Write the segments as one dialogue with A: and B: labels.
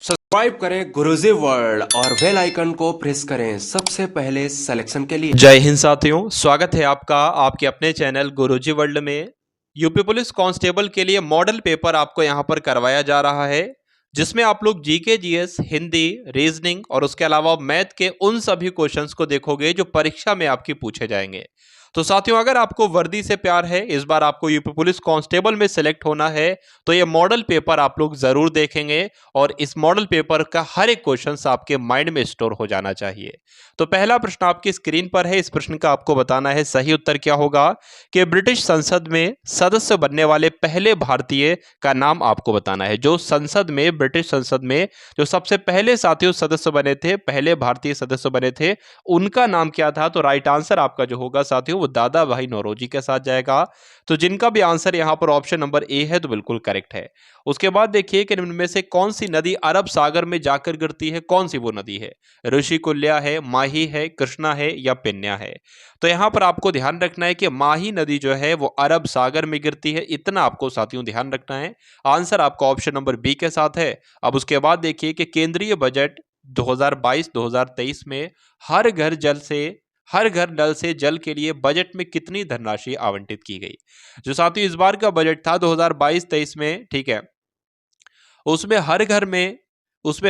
A: Subscribe करें गुरुजी world और bell icon को प्रेस करें सबसे पहले सिलेक्शन के लिए।
B: जय हिंद साथियों, स्वागत है आपका आपके अपने चैनल गुरुजी वर्ल्ड में। यूपी पुलिस कांस्टेबल के लिए मॉडल पेपर आपको यहां पर करवाया जा रहा है, जिसमें आप लोग जीके, जीएस, हिंदी, रीजनिंग और उसके अलावा मैथ के उन सभी क्वेश्चंस को देखोगे जो परीक्षा में आपकी पूछे जाएंगे। तो साथियों, अगर आपको वर्दी से प्यार है, इस बार आपको यूपी पुलिस कांस्टेबल में सिलेक्ट होना है, तो ये मॉडल पेपर आप लोग जरूर देखेंगे और इस मॉडल पेपर का हर एक क्वेश्चन आपके माइंड में स्टोर हो जाना चाहिए। तो पहला प्रश्न आपकी स्क्रीन पर है। इस प्रश्न का आपको बताना है सही उत्तर क्या होगा कि ब्रिटिश संसद में सदस्य बनने वाले पहले भारतीय का नाम आपको बताना है। जो संसद में, ब्रिटिश संसद में जो सबसे पहले साथियों सदस्य बने थे, पहले भारतीय सदस्य बने थे, उनका नाम क्या था? तो राइट आंसर आपका जो होगा साथियों वो दादा भाई नौरोजी के साथ जाएगा। तो जिनका भी आंसर यहां पर ऑप्शन नंबर ए है तो बिल्कुल करेक्ट है। उसके बाद देखिए कि निम्न में से कौन सी नदी अरब सागर में जाकर गिरती है? कौन सी वो नदी है? ऋषिकुल्या है, माही है, कृष्णा है या पेन्या है? तो यहां पर आपको ध्यान रखना है कि माही नदी जो है वो अरब सागर में गिरती है, इतना आपको साथियों ध्यान रखना है। आंसर आपका ऑप्शन नंबर बी के साथ है। अब उसके बाद देखिए कि केंद्रीय बजट 2022-2023 में हर घर जल से हर घर नल से जल के लिए बजट में कितनी धनराशि आवंटित की गई? जो साथियों इस बार का बजट था 2022-23 में, ठीक है, उसमें हर घर में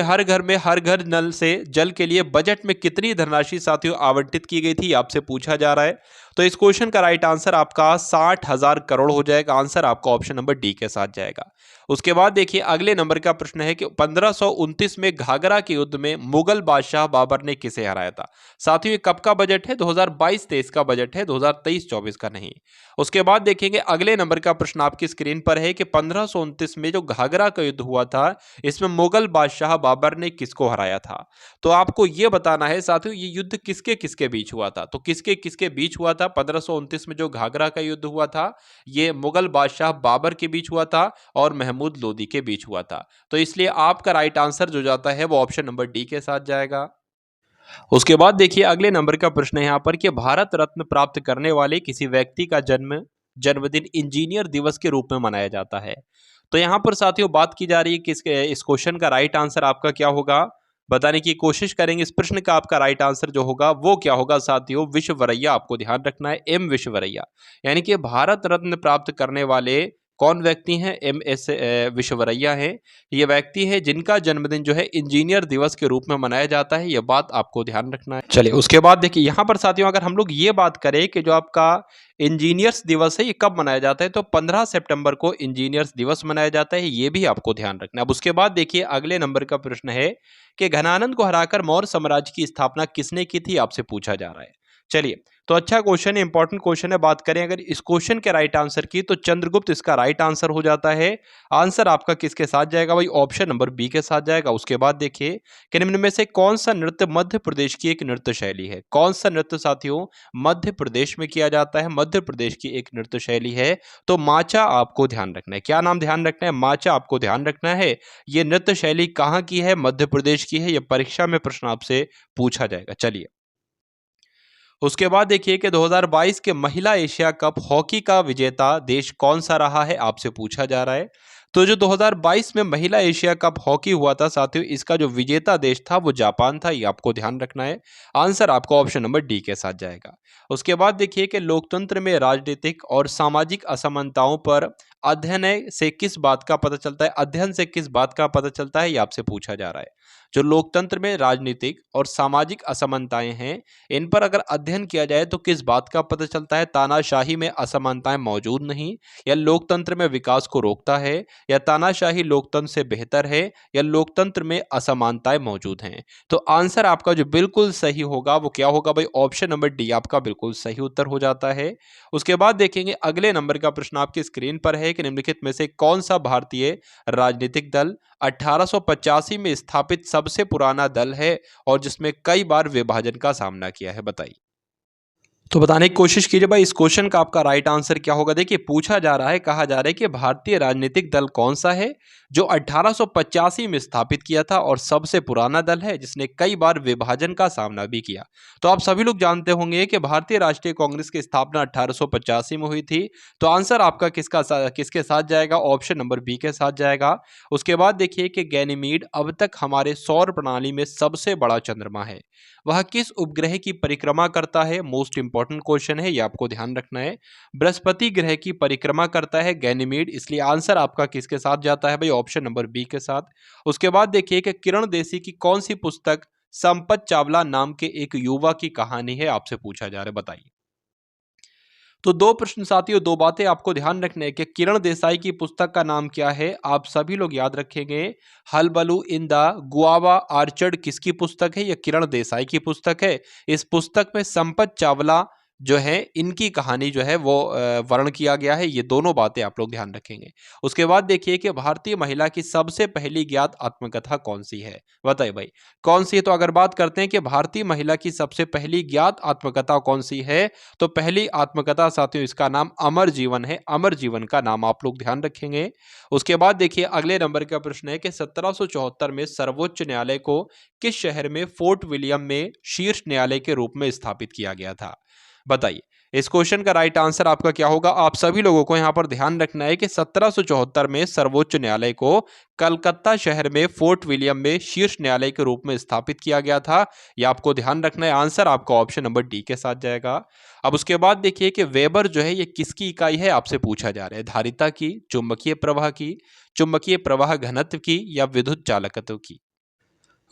B: हर घर में हर घर नल से जल के लिए बजट में कितनी धनराशि साथियों आवंटित की गई थी, आपसे पूछा जा रहा है। तो इस क्वेश्चन का राइट आंसर आपका 60,000 करोड़ हो जाएगा। आंसर आपका ऑप्शन नंबर डी के साथ जाएगा। उसके बाद देखिए अगले नंबर का प्रश्न है कि 1529 में घाघरा के युद्ध में मुगल बादशाह बाबर ने किसे हराया था? साथियों ये कब का बजट है? 2022-23 का बजट है, 2023-24 का नहीं। उसके बाद देखेंगे अगले नंबर का प्रश्न आपकी स्क्रीन पर है कि 1529 में जो घाघरा का युद्ध हुआ था, इसमें मुगल बादशाह बाबर ने किसको हराया था? तो आपको यह बताना है साथियों ये युद्ध किसके किसके बीच हुआ था। तो किसके किसके बीच हुआ था? 1529 में जो घाघरा का युद्ध हुआ था, ये मुगल बादशाह बाबर के बीच हुआ था और महमूद लोदी के बीच हुआ था। तो इसलिए आपका राइट आंसर जो जाता है वो ऑप्शन नंबर डी के साथ जाएगा। उसके बाद देखिए अगले नंबर का प्रश्न है यहाँ पर कि भारत रत्न प्राप्त करने वाले किसी व्यक्ति का जन्मदिन इंजीनियर दिवस के रूप में मनाया जाता है। तो यहाँ पर साथियों बात की जा रही है कि इस क्वेश्चन का राइट आंसर आपका क्या होगा, बताने की कोशिश करेंगे। इस प्रश्न का आपका राइट आंसर जो होगा वो क्या होगा साथियों? विश्ववरैया, आपको ध्यान रखना है, एम विश्ववरैया। यानी कि भारत रत्न प्राप्त करने वाले कौन व्यक्ति हैं? एम एस विश्ववरैया हैं। ये व्यक्ति है जिनका जन्मदिन जो है इंजीनियर दिवस के रूप में मनाया जाता है। यह बात आपको ध्यान रखना है। चलिए उसके बाद देखिए यहाँ पर साथियों अगर हम लोग ये बात करें कि जो आपका इंजीनियर्स दिवस है ये कब मनाया जाता है, तो 15 सितंबर को इंजीनियर्स दिवस मनाया जाता है। ये भी आपको ध्यान रखना है। अब उसके बाद देखिए अगले नंबर का प्रश्न है कि घनानंद को हराकर मौर्य साम्राज्य की स्थापना किसने की थी, आपसे पूछा जा रहा है। चलिए तो अच्छा क्वेश्चन है, इंपॉर्टेंट क्वेश्चन है। बात करें अगर इस क्वेश्चन के राइट आंसर की, तो चंद्रगुप्त इसका राइट आंसर हो जाता है। आंसर आपका किसके साथ जाएगा भाई? ऑप्शन नंबर बी के साथ जाएगा। उसके बाद देखिए कि निम्न में से कौन सा नृत्य मध्य प्रदेश की एक नृत्य शैली है? कौन सा नृत्य साथियों मध्य प्रदेश में किया जाता है? मध्य प्रदेश की एक नृत्य शैली है, तो माचा आपको ध्यान रखना है। क्या नाम ध्यान रखना है? माचा आपको ध्यान रखना है। ये नृत्य शैली कहाँ की है? मध्य प्रदेश की है। यह परीक्षा में प्रश्न आपसे पूछा जाएगा। चलिए उसके बाद देखिए कि 2022 के महिला एशिया कप हॉकी का विजेता देश कौन सा रहा है, आपसे पूछा जा रहा है। तो जो 2022 में महिला एशिया कप हॉकी हुआ था साथियों, इसका जो विजेता देश था वो जापान था। ये आपको ध्यान रखना है। आंसर आपका ऑप्शन नंबर डी के साथ जाएगा। उसके बाद देखिए कि लोकतंत्र में राजनीतिक और सामाजिक असमानताओं पर अध्ययन से किस बात का पता चलता है, ये आपसे पूछा जा रहा है। जो लोकतंत्र में राजनीतिक और सामाजिक असमानताएं हैं, इन पर अगर अध्ययन किया जाए तो किस बात का पता चलता है? तानाशाही में असमानताएं मौजूद नहीं, या लोकतंत्र में विकास को रोकता है, या तानाशाही लोकतंत्र से बेहतर है, या लोकतंत्र में असमानताएं मौजूद हैं। तो आंसर आपका जो बिल्कुल सही होगा वो क्या होगा भाई? ऑप्शन नंबर डी आपका बिल्कुल सही उत्तर हो जाता है। उसके बाद देखेंगे अगले नंबर का प्रश्न आपकी स्क्रीन पर है कि निम्नलिखित में से कौन सा भारतीय राजनीतिक दल 1885 में स्थापित सबसे पुराना दल है और जिसमें कई बार विभाजन का सामना किया है? बताइए। तो बताने की कोशिश कीजिए भाई इस क्वेश्चन का आपका राइट आंसर क्या होगा। देखिए पूछा जा रहा है, कहा जा रहा है कि भारतीय राजनीतिक दल कौन सा है जो 1885 में स्थापित किया था और सबसे पुराना दल है जिसने कई बार विभाजन का सामना भी किया। तो आप सभी लोग जानते होंगे कि भारतीय राष्ट्रीय कांग्रेस की स्थापना 1885 में हुई थी। तो आंसर आपका किसके साथ जाएगा? ऑप्शन नंबर बी के साथ जाएगा। उसके बाद देखिए कि गैनीमीड अब तक हमारे सौर प्रणाली में सबसे बड़ा चंद्रमा है, वह किस उपग्रह की परिक्रमा करता है? मोस्ट इंपॉर्टेंट क्वेश्चन है, ये आपको ध्यान रखना है। बृहस्पति ग्रह की परिक्रमा करता है गैनीमीड, इसलिए आंसर आपका किसके साथ जाता है भाई? ऑप्शन नंबर बी के साथ। उसके बाद देखिए कि किरण देसी की कौन सी पुस्तक संपत चावला नाम के एक युवा की कहानी है, आपसे पूछा जा रहा है, बताइए। तो दो प्रश्न साथियों, दो बातें आपको ध्यान रखने हैं कि किरण देसाई की पुस्तक का नाम क्या है। आप सभी लोग याद रखेंगे, हलबलू इन द गुआवा आर्चर्ड किसकी पुस्तक है? यह किरण देसाई की पुस्तक है। इस पुस्तक में संपत चावला जो है इनकी कहानी जो है वो वर्णन किया गया है। ये दोनों बातें आप लोग ध्यान रखेंगे। उसके बाद देखिए कि भारतीय महिला की सबसे पहली ज्ञात आत्मकथा कौन सी है, बताइए भाई कौन सी है। तो अगर बात करते हैं कि भारतीय महिला की सबसे पहली ज्ञात आत्मकथा कौन सी है, तो पहली आत्मकथा साथियों इसका नाम अमर जीवन है। अमर जीवन का नाम आप लोग ध्यान रखेंगे। उसके बाद देखिए अगले नंबर का प्रश्न है कि 1774 में सर्वोच्च न्यायालय को किस शहर में फोर्ट विलियम में शीर्ष न्यायालय के रूप में स्थापित किया गया था, बताइए। इस क्वेश्चन का राइट आंसर आपका क्या होगा? आप सभी लोगों को यहां पर ध्यान रखना है कि 1774 में सर्वोच्च न्यायालय को कलकत्ता शहर में फोर्ट विलियम में शीर्ष न्यायालय के रूप में स्थापित किया गया था। यह आपको ध्यान रखना है। आंसर आपका ऑप्शन नंबर डी के साथ जाएगा। अब उसके बाद देखिए कि वेबर जो है ये किसकी इकाई है, आपसे पूछा जा रहा है। धारिता की, चुंबकीय प्रवाह की, चुंबकीय प्रवाह घनत्व की, या विद्युत चालकत्व की?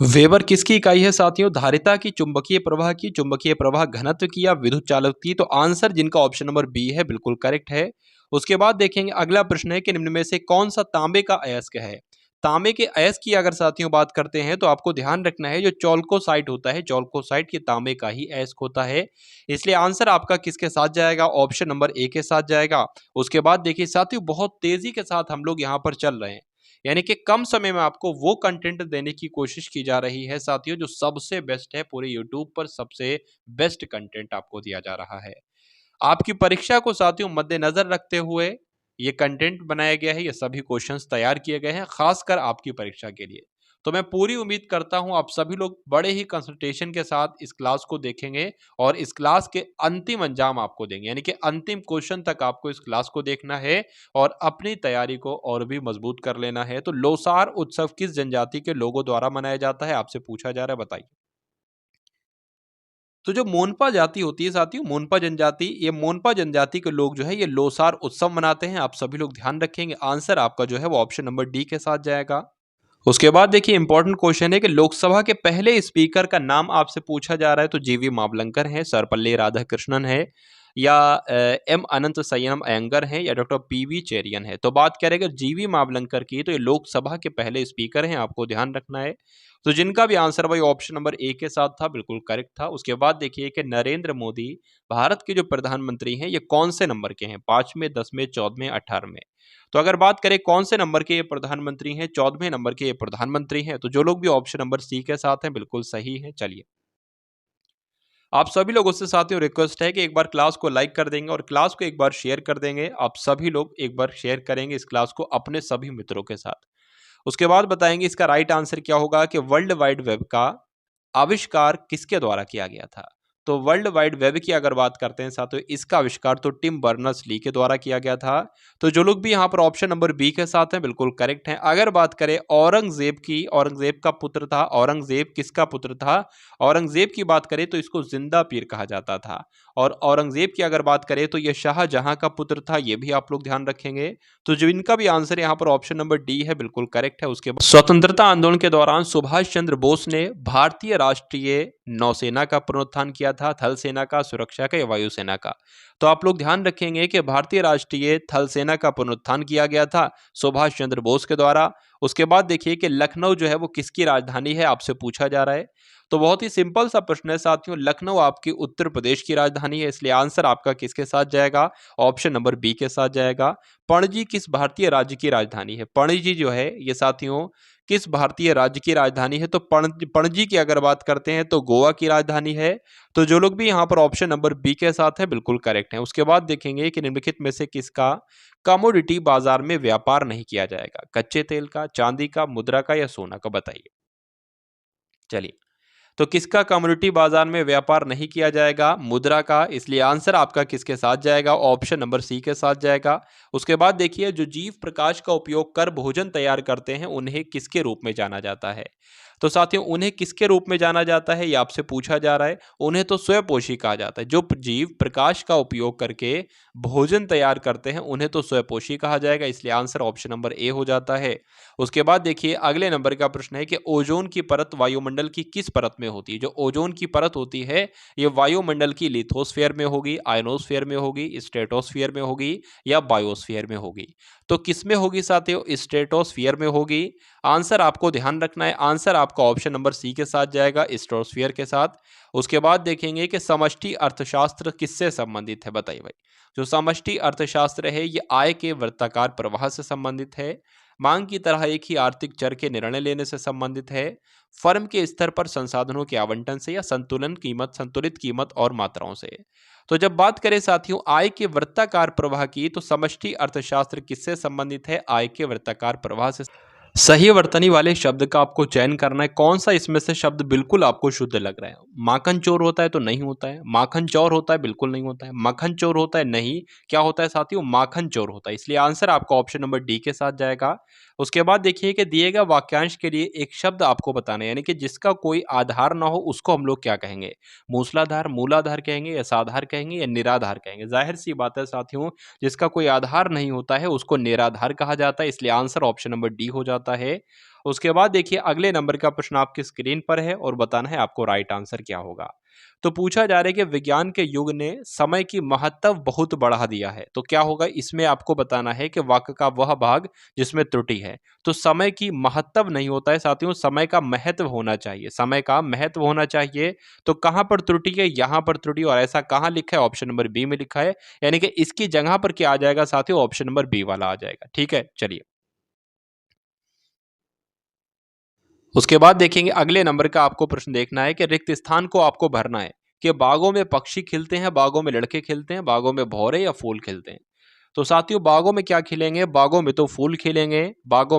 B: वेबर किसकी इकाई है साथियों? धारिता की, चुंबकीय प्रवाह की, चुंबकीय प्रवाह घनत्व की, या विद्युत चालक की? तो आंसर जिनका ऑप्शन नंबर बी है बिल्कुल करेक्ट है। उसके बाद देखेंगे अगला प्रश्न है कि निम्न में से कौन सा तांबे का अयस्क है। तांबे के अयस्क की अगर साथियों बात करते हैं तो आपको ध्यान रखना है जो चौल्कोसाइट होता है, चौल्कोसाइट ये तांबे का ही अयस्क होता है। इसलिए आंसर आपका किसके साथ जाएगा? ऑप्शन नंबर ए के साथ जाएगा। उसके बाद देखिए साथियों बहुत तेजी के साथ हम लोग यहाँ पर चल रहे हैं, यानी कि कम समय में आपको वो कंटेंट देने की कोशिश की जा रही है साथियों जो सबसे बेस्ट है। पूरे यूट्यूब पर सबसे बेस्ट कंटेंट आपको दिया जा रहा है। आपकी परीक्षा को साथियों मद्देनजर रखते हुए ये कंटेंट बनाया गया है, ये सभी क्वेश्चंस तैयार किए गए हैं खासकर आपकी परीक्षा के लिए। तो मैं पूरी उम्मीद करता हूं आप सभी लोग बड़े ही कंसंट्रेशन के साथ इस क्लास को देखेंगे और इस क्लास के अंतिम अंजाम आपको देंगे, यानी कि अंतिम क्वेश्चन तक आपको इस क्लास को देखना है और अपनी तैयारी को और भी मजबूत कर लेना है। तो लोसार उत्सव किस जनजाति के लोगों द्वारा मनाया जाता है, आपसे पूछा जा रहा है, बताइए। तो जो मोनपा जाति होती है साथियों, मोनपा जनजाति, ये मोनपा जनजाति के लोग जो है ये लोसार उत्सव मनाते हैं। आप सभी लोग ध्यान रखेंगे। आंसर आपका जो है वो ऑप्शन नंबर डी के साथ जाएगा। उसके बाद देखिए इंपॉर्टेंट क्वेश्चन है कि लोकसभा के पहले स्पीकर का नाम आपसे पूछा जा रहा है। तो जीवी मावलंकर है, सर्वपल्ली राधाकृष्णन है, या एम अनंत संयम अयंगर है, या डॉक्टर पीवी चेरियन है। तो बात करेंगे जीवी मावलंकर की, तो ये लोकसभा के पहले स्पीकर हैं, आपको ध्यान रखना है। तो जिनका भी आंसर भाई ऑप्शन नंबर ए के साथ था बिल्कुल करेक्ट था। उसके बाद देखिए कि नरेंद्र मोदी भारत के जो प्रधानमंत्री हैं ये कौन से नंबर के हैं? 5वें, 10वें, 14वें, 18वें? तो अगर बात करें कौन से नंबर के ये प्रधानमंत्री हैं, 14वें नंबर के ये प्रधानमंत्री हैं। तो जो लोग भी ऑप्शन नंबर सी के साथ हैं बिल्कुल सही है। चलिए आप सभी लोगों से साथियों रिक्वेस्ट है कि एक बार क्लास को लाइक कर देंगे और क्लास को एक बार शेयर कर देंगे। आप सभी लोग एक बार शेयर करेंगे इस क्लास को अपने सभी मित्रों के साथ। उसके बाद बताएंगे इसका राइट आंसर क्या होगा कि वर्ल्ड वाइड वेब का आविष्कार किसके द्वारा किया गया था। तो वर्ल्ड वाइड वेब की अगर बात करते हैं साथियों, इसका आविष्कार तो टिम बर्नर्स ली के द्वारा किया गया था। तो जो लोग भी यहाँ पर ऑप्शन नंबर बी के साथ हैं बिल्कुल करेक्ट हैं। अगर बात करें औरंगजेब की, औरंगजेब का पुत्र था, औरंगजेब किसका पुत्र था? औरंगजेब की बात करें तो इसको जिंदा पीर कहा जाता था। और औरंगजेब की अगर बात करें तो यह शाहजहां का पुत्र था, यह भी आप लोग ध्यान रखेंगे। तो जो इनका भी आंसर यहाँ पर ऑप्शन नंबर डी है बिल्कुल करेक्ट है। उसके बाद स्वतंत्रता आंदोलन के दौरान सुभाष चंद्र बोस ने भारतीय राष्ट्रीय नौसेना का पुनरुत्थान किया था, थल सेना का, सुरक्षा का, या वायुसेना का? तो आप लोग ध्यान रखेंगे कि भारतीय राष्ट्रीय थल सेना का पुनरुत्थान किया गया था सुभाष चंद्र बोस के द्वारा। उसके बाद देखिए कि लखनऊ जो है वो किसकी राजधानी है, आपसे पूछा जा रहा है। तो बहुत ही सिंपल सा प्रश्न है साथियों, लखनऊ आपकी उत्तर प्रदेश की राजधानी है, इसलिए आंसर आपका किसके साथ जाएगा? ऑप्शन नंबर बी के साथ जाएगा। पणजी किस भारतीय राज्य की राजधानी है? पणजी जो है ये साथियों किस भारतीय राज्य की राजधानी है? तो पणजी की अगर बात करते हैं तो गोवा की राजधानी है। तो जो लोग भी यहाँ पर ऑप्शन नंबर बी के साथ है बिल्कुल करेक्ट है। उसके बाद देखेंगे कि निम्नलिखित में से किसका कमोडिटी बाजार में व्यापार नहीं किया जाएगा? कच्चे तेल का, चांदी का, मुद्रा का या सोना का? बताइए। चलिए, तो किसका कम्युनिटी बाजार में व्यापार नहीं किया जाएगा? मुद्रा का। इसलिए आंसर आपका किसके साथ जाएगा? ऑप्शन नंबर सी के साथ जाएगा। उसके बाद देखिए, जो जीव प्रकाश का उपयोग कर भोजन तैयार करते हैं उन्हें किसके रूप में जाना जाता है? तो साथियों, उन्हें किसके रूप में जाना जाता है ये आपसे पूछा जा रहा है। उन्हें तो स्वयंपोषी कहा जाता है। जो जीव प्रकाश का उपयोग करके भोजन तैयार करते हैं उन्हें तो स्वयंपोषी कहा जाएगा। इसलिए आंसर ऑप्शन नंबर ए हो जाता है। उसके बाद देखिए, अगले नंबर का प्रश्न है कि ओजोन की परत वायुमंडल की किस परत में होती है? जो ओजोन की परत होती है ये वायुमंडल की लिथोस्फीयर में होगी, आयनोस्फीयर में होगी, स्ट्रेटोस्फीयर में होगी या बायोस्फीयर में होगी? तो किस में होगी साथियों? स्ट्रेटोस्फीयर में होगी। आंसर आपको ध्यान रखना है, आंसर आपका ऑप्शन नंबर सी के साथ जाएगा, स्ट्रेटोस्फीयर के साथ। उसके बाद देखेंगे कि समष्टि अर्थशास्त्र किससे संबंधित है? बताइए भाई। जो समष्टि अर्थशास्त्र है ये आय के वृत्ताकार प्रवाह से संबंधित है, मांग की तरह एक ही आर्थिक चर के निर्णय लेने से संबंधित है, फर्म के स्तर पर संसाधनों के आवंटन से, या संतुलित कीमत और मात्राओं से। तो जब बात करें साथियों आय के वृत्ताकार प्रवाह की, तो समष्टि अर्थशास्त्र किससे संबंधित है? आय के वृत्ताकार प्रवाह से। सही वर्तनी वाले शब्द का आपको चयन करना है। कौन सा इसमें से शब्द बिल्कुल आपको शुद्ध लग रहा है? माखन चोर होता है तो नहीं होता है, माखन चौर होता है बिल्कुल नहीं होता है, मक्खन चोर होता है नहीं, क्या होता है साथियों? माखन चोर होता है। इसलिए आंसर आपका ऑप्शन नंबर डी के साथ जाएगा। उसके बाद देखिए कि दिए गए वाक्यांश के लिए एक शब्द आपको बताना है, यानी कि जिसका कोई आधार ना हो उसको हम लोग क्या कहेंगे? मूसलाधार, मूलाधार कहेंगे या साधार कहेंगे या निराधार कहेंगे? जाहिर सी बात है साथियों, जिसका कोई आधार नहीं होता है उसको निराधार कहा जाता है। इसलिए आंसर ऑप्शन नंबर डी हो जाता है। उसके बाद देखिए, अगले नंबर का प्रश्न आपकी स्क्रीन पर है और बताना है आपको राइट आंसर क्या होगा। तो पूछा जा रहा है कि विज्ञान के युग ने समय की महत्व बहुत बढ़ा दिया है, तो क्या होगा? इसमें आपको बताना है कि वाक्य का वह भाग जिसमें त्रुटि है। तो समय की महत्व नहीं होता है साथियों, समय का महत्व होना चाहिए, समय का महत्व होना चाहिए। तो कहां पर त्रुटि है? यहां पर त्रुटि, और ऐसा कहां लिखा है? ऑप्शन नंबर बी में लिखा है, यानी कि इसकी जगह पर क्या आ जाएगा साथियों? ऑप्शन नंबर बी वाला आ जाएगा। ठीक है, चलिए। उसके बाद देखेंगे, अगले नंबर का आपको प्रश्न देखना है कि रिक्त स्थान को आपको भरना है कि बागों में पक्षी खिलते हैं, बागों में लड़के खिलते हैं, बागों में भौरे या फूल खिलते हैं? तो साथियों, बागों में क्या खिलेंगे? बागों में तो फूल खिलेंगे। बागों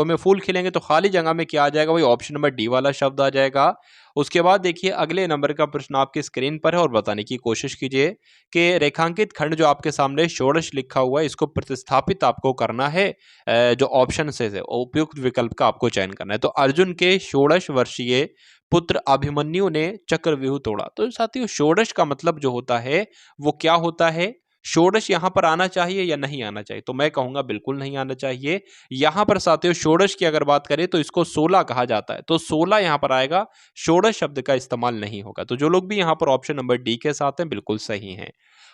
B: में फूल खिलेंगे, तो खाली जगह में क्या आ जाएगा? वही ऑप्शन नंबर डी वाला शब्द आ जाएगा। उसके बाद देखिए, अगले नंबर का प्रश्न आपकी स्क्रीन पर है और बताने की कोशिश कीजिए कि रेखांकित खंड जो आपके सामने षोडश लिखा हुआ है इसको प्रतिस्थापित आपको करना है। जो ऑप्शन से उपयुक्त विकल्प का आपको चयन करना है। तो अर्जुन के षोडश वर्षीय पुत्र अभिमन्यु ने चक्रव्यूह तोड़ा। तो साथियों, षोडश का मतलब जो होता है वो क्या होता है? षोडश यहां पर आना चाहिए या नहीं आना चाहिए? तो मैं कहूंगा बिल्कुल नहीं आना चाहिए। यहां पर साथियों षोडश की अगर बात करें तो इसको 16 कहा जाता है, तो 16 यहां पर आएगा, षोडश शब्द का इस्तेमाल नहीं होगा। तो जो लोग भी यहां पर ऑप्शन नंबर डी के साथ हैं बिल्कुल सही हैं।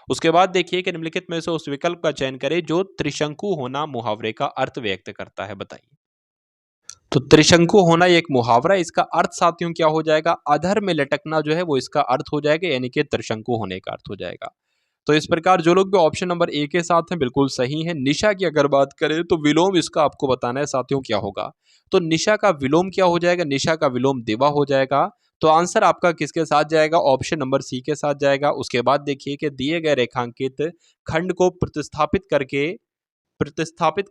B: उसके बाद देखिए कि निम्नलिखित में से उस विकल्प का चयन करें जो त्रिशंकु होना मुहावरे का अर्थ व्यक्त करता है। बताइए। तो त्रिशंकु होना ये एक मुहावरा है, इसका अर्थ साथियों क्या हो जाएगा? अधर में लटकना जो है वो इसका अर्थ हो जाएगा, यानी कि त्रिशंकु होने का अर्थ हो जाएगा। तो इस प्रकार जो लोग भी ऑप्शन नंबर ए के साथ हैं बिल्कुल सही हैं। निशा की अगर बात करें तो विलोम इसका आपको बताना है साथियों क्या होगा। तो निशा का विलोम क्या हो जाएगा? निशा का विलोम दिवा हो जाएगा। तो आंसर आपका किसके साथ जाएगा? ऑप्शन नंबर सी के साथ जाएगा। उसके बाद देखिए कि दिए गए रेखांकित खंड को प्रतिस्थापित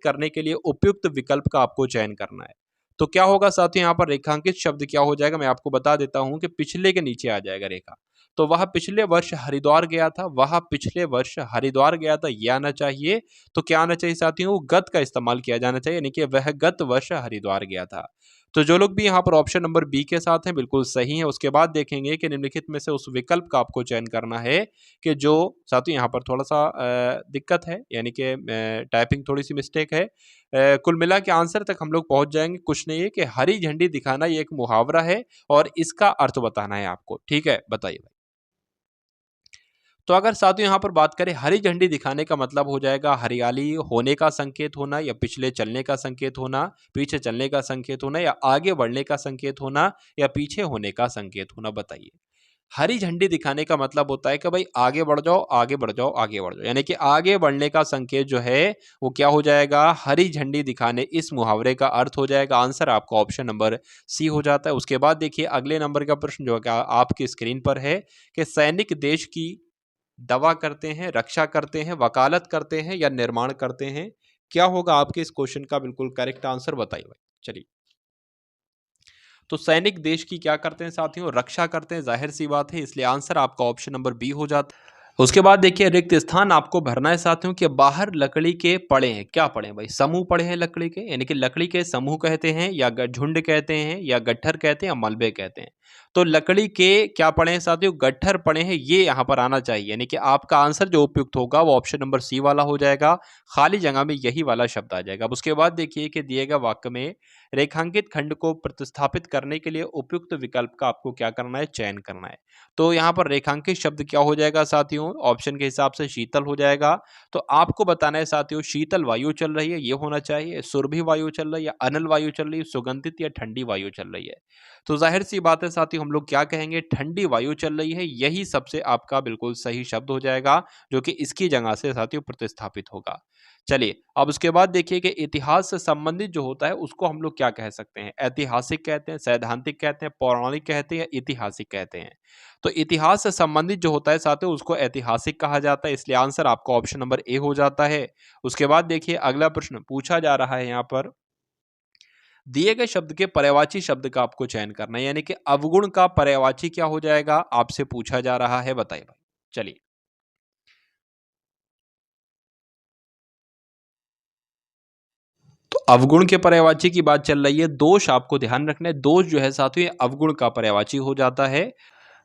B: करने के लिए उपयुक्त विकल्प का आपको चयन करना है। तो क्या होगा साथियों, यहाँ पर रेखांकित शब्द क्या हो जाएगा? मैं आपको बता देता हूं कि पिछले के नीचे आ जाएगा रेखा। तो वह पिछले वर्ष हरिद्वार गया था, वह पिछले वर्ष हरिद्वार गया था, यह आना चाहिए। तो क्या आना चाहिए साथियों? गत का इस्तेमाल किया जाना चाहिए, यानी कि वह गत वर्ष हरिद्वार गया था। तो जो लोग भी यहाँ पर ऑप्शन नंबर बी के साथ हैं बिल्कुल सही है। उसके बाद देखेंगे कि निम्नलिखित में से उस विकल्प का आपको चयन करना है कि जो साथियों यहाँ पर थोड़ा सा दिक्कत है, यानी कि टाइपिंग थोड़ी सी मिस्टेक है। कुल मिला के आंसर तक हम लोग पहुंच जाएंगे। कुछ नहीं है कि हरी झंडी दिखाना ये एक मुहावरा है और इसका अर्थ बताना है आपको। ठीक है, बताइए भाई। तो अगर साथियों यहाँ पर बात करें, हरी झंडी दिखाने का मतलब हो जाएगा हरियाली होने का संकेत होना, या पिछले चलने का संकेत होना, पीछे चलने का संकेत होना, या आगे बढ़ने का संकेत होना, या पीछे होने का संकेत होना? बताइए। हरी झंडी दिखाने का मतलब होता है कि भाई आगे बढ़ जाओ, आगे बढ़ जाओ, आगे बढ़ जाओ, यानी कि आगे बढ़ने का संकेत जो है वो क्या हो जाएगा, हरी झंडी दिखाने, इस मुहावरे का अर्थ हो जाएगा। आंसर आपका ऑप्शन नंबर सी हो जाता है। उसके बाद देखिए अगले नंबर का प्रश्न जो है आपकी स्क्रीन पर है कि सैनिक देश की दवा करते हैं, रक्षा करते हैं, वकालत करते हैं या निर्माण करते हैं। क्या होगा आपके इस क्वेश्चन का बिल्कुल करेक्ट आंसर, बताइए भाई। चलिए, तो सैनिक देश की क्या करते हैं साथियों, रक्षा करते हैं, जाहिर सी बात है, इसलिए आंसर आपका ऑप्शन नंबर बी हो जाता है। उसके बाद देखिए रिक्त स्थान आपको भरना है साथियों कि बाहर लकड़ी के पड़े हैं, क्या पड़े हैं भाई, समूह पड़े हैं लकड़ी के, यानी कि लकड़ी के समूह कहते हैं या झुंड कहते हैं या गट्ठर कहते हैं या मलबे कहते हैं। तो लकड़ी के क्या पड़े हैं साथियों, गट्ठर पड़े हैं, ये यहाँ पर आना चाहिए, यानी कि आपका आंसर जो उपयुक्त होगा वो ऑप्शन नंबर सी वाला हो जाएगा, खाली जगह में यही वाला शब्द आ जाएगा। अब उसके बाद देखिए कि दिए गए वाक्य में रेखांकित खंड को प्रतिस्थापित करने के लिए उपयुक्त विकल्प का आपको क्या करना है, चयन करना है। तो यहाँ पर रेखांकित शब्द क्या हो जाएगा साथियों, ऑप्शन के हिसाब से शीतल हो जाएगा। तो आपको बताना है साथियों, शीतल वायु चल रही है ये होना चाहिए, सुरभि वायु चल रही है, अनल वायु चल रही है, सुगंधित या ठंडी वायु चल रही है। तो जाहिर सी बात है साथियों, हम लोग क्या कहेंगे, ठंडी वायु चल रही है, यही सबसे आपका बिल्कुल सही शब्द हो जाएगा, जो कि इसकी जगह से साथियों प्रतिस्थापित होगा। चलिए, अब उसके बाद देखिए कि इतिहास से संबंधित जो होता है उसको हम लोग क्या कह सकते हैं, ऐतिहासिक कहते हैं, सैद्धांतिक कहते हैं, पौराणिक कहते हैं या ऐतिहासिक कहते हैं। तो इतिहास से संबंधित जो होता है साथियों उसको ऐतिहासिक कहा जाता है, इसलिए आंसर आपका ऑप्शन नंबर ए हो जाता है। उसके बाद देखिए अगला प्रश्न पूछा जा रहा है यहाँ पर, दिए गए शब्द के पर्यायवाची शब्द का आपको चयन करना है, यानी कि अवगुण का पर्यायवाची क्या हो जाएगा, आपसे पूछा जा रहा है, बताइए भाई। चलिए, तो अवगुण के पर्यायवाची की बात चल रही है, दोष आपको ध्यान रखना है, दोष जो है साथियों ये अवगुण का पर्यायवाची हो जाता है।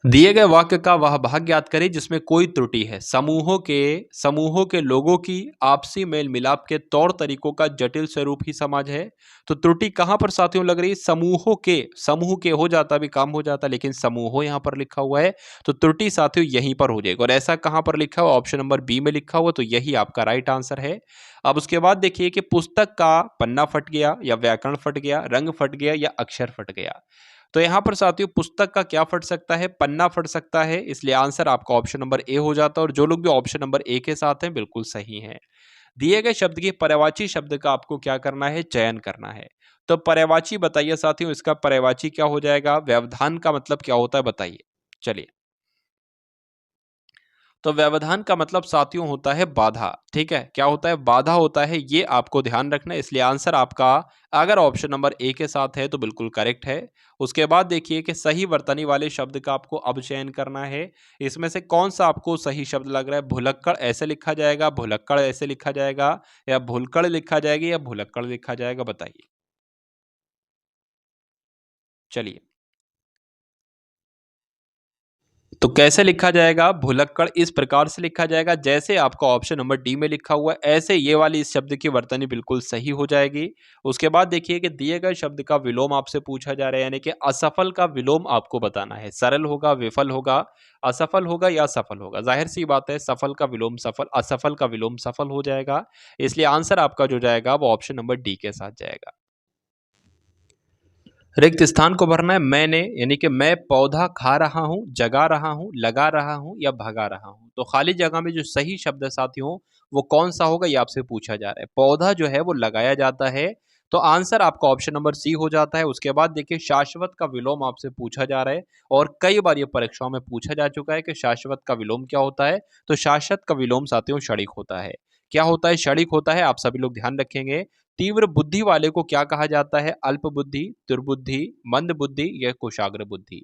B: दिए गए वाक्य का वह भाग ज्ञात करें जिसमें कोई त्रुटि है, समूहों के लोगों की आपसी मेल मिलाप के तौर तरीकों का जटिल स्वरूप ही समाज है। तो त्रुटि कहां पर साथियों लग रही है, समूह के हो जाता भी काम हो जाता, लेकिन समूहों यहां पर लिखा हुआ है, तो त्रुटि साथियों यहीं पर हो जाएगी। और ऐसा कहां पर लिखा हुआ, ऑप्शन नंबर बी में लिखा हुआ, तो यही आपका राइट आंसर है। अब उसके बाद देखिए कि पुस्तक का पन्ना फट गया या व्याकरण फट गया, रंग फट गया या अक्षर फट गया। तो यहाँ पर साथियों पुस्तक का क्या फट सकता है, पन्ना फट सकता है, इसलिए आंसर आपका ऑप्शन नंबर ए हो जाता है। और जो लोग भी ऑप्शन नंबर ए के साथ हैं बिल्कुल सही हैं। दिए गए शब्द के पर्यायवाची शब्द का आपको क्या करना है, चयन करना है। तो पर्यायवाची बताइए साथियों, इसका पर्यायवाची क्या हो जाएगा, व्यवधान का मतलब क्या होता है, बताइए। चलिए, तो व्यवधान का मतलब साथियों होता है बाधा, ठीक है, क्या होता है, बाधा होता है, ये आपको ध्यान रखना है, इसलिए आंसर आपका अगर ऑप्शन नंबर ए के साथ है तो बिल्कुल करेक्ट है। उसके बाद देखिए कि सही वर्तनी वाले शब्द का आपको अब चयन करना है, इसमें से कौन सा आपको सही शब्द लग रहा है, भुलक्कड़ ऐसे लिखा जाएगा, भुलक्कड़ ऐसे लिखा जाएगा, या भुलक्कड़ लिखा जाएगी या भुलक्कड़ लिखा जाएगा, बताइए। चलिए, तो कैसे लिखा जाएगा, भुलक्कड़ इस प्रकार से लिखा जाएगा जैसे आपका ऑप्शन नंबर डी में लिखा हुआ है, ऐसे ये वाली इस शब्द की वर्तनी बिल्कुल सही हो जाएगी। उसके बाद देखिए कि दिए गए शब्द का विलोम आपसे पूछा जा रहा है, यानी कि असफल का विलोम आपको बताना है, सरल होगा, विफल होगा, असफल होगा या सफल होगा। जाहिर सी बात है सफल का विलोम सफल, असफल का विलोम सफल हो जाएगा, इसलिए आंसर आपका जो जाएगा वो ऑप्शन नंबर डी के साथ जाएगा। रिक्त स्थान को भरना है मैंने, यानी कि मैं पौधा खा रहा हूं, जगा रहा हूं, लगा रहा हूं या भगा रहा हूं। तो खाली जगह में जो सही शब्द है साथियों वो कौन सा होगा, ये आपसे पूछा जा रहा है। पौधा जो है वो लगाया जाता है, तो आंसर आपका ऑप्शन नंबर सी हो जाता है। उसके बाद देखिए शाश्वत का विलोम आपसे पूछा जा रहा है, और कई बार ये परीक्षाओं में पूछा जा चुका है कि शाश्वत का विलोम क्या होता है। तो शाश्वत का विलोम साथियों क्षणिक होता है। क्या होता है, क्षणिक होता है, आप सभी लोग ध्यान रखेंगे। तीव्र बुद्धि वाले को क्या कहा जाता है, अल्प बुद्धि, दुर्बुद्धि, मंद बुद्धि या कुशाग्र बुद्धि।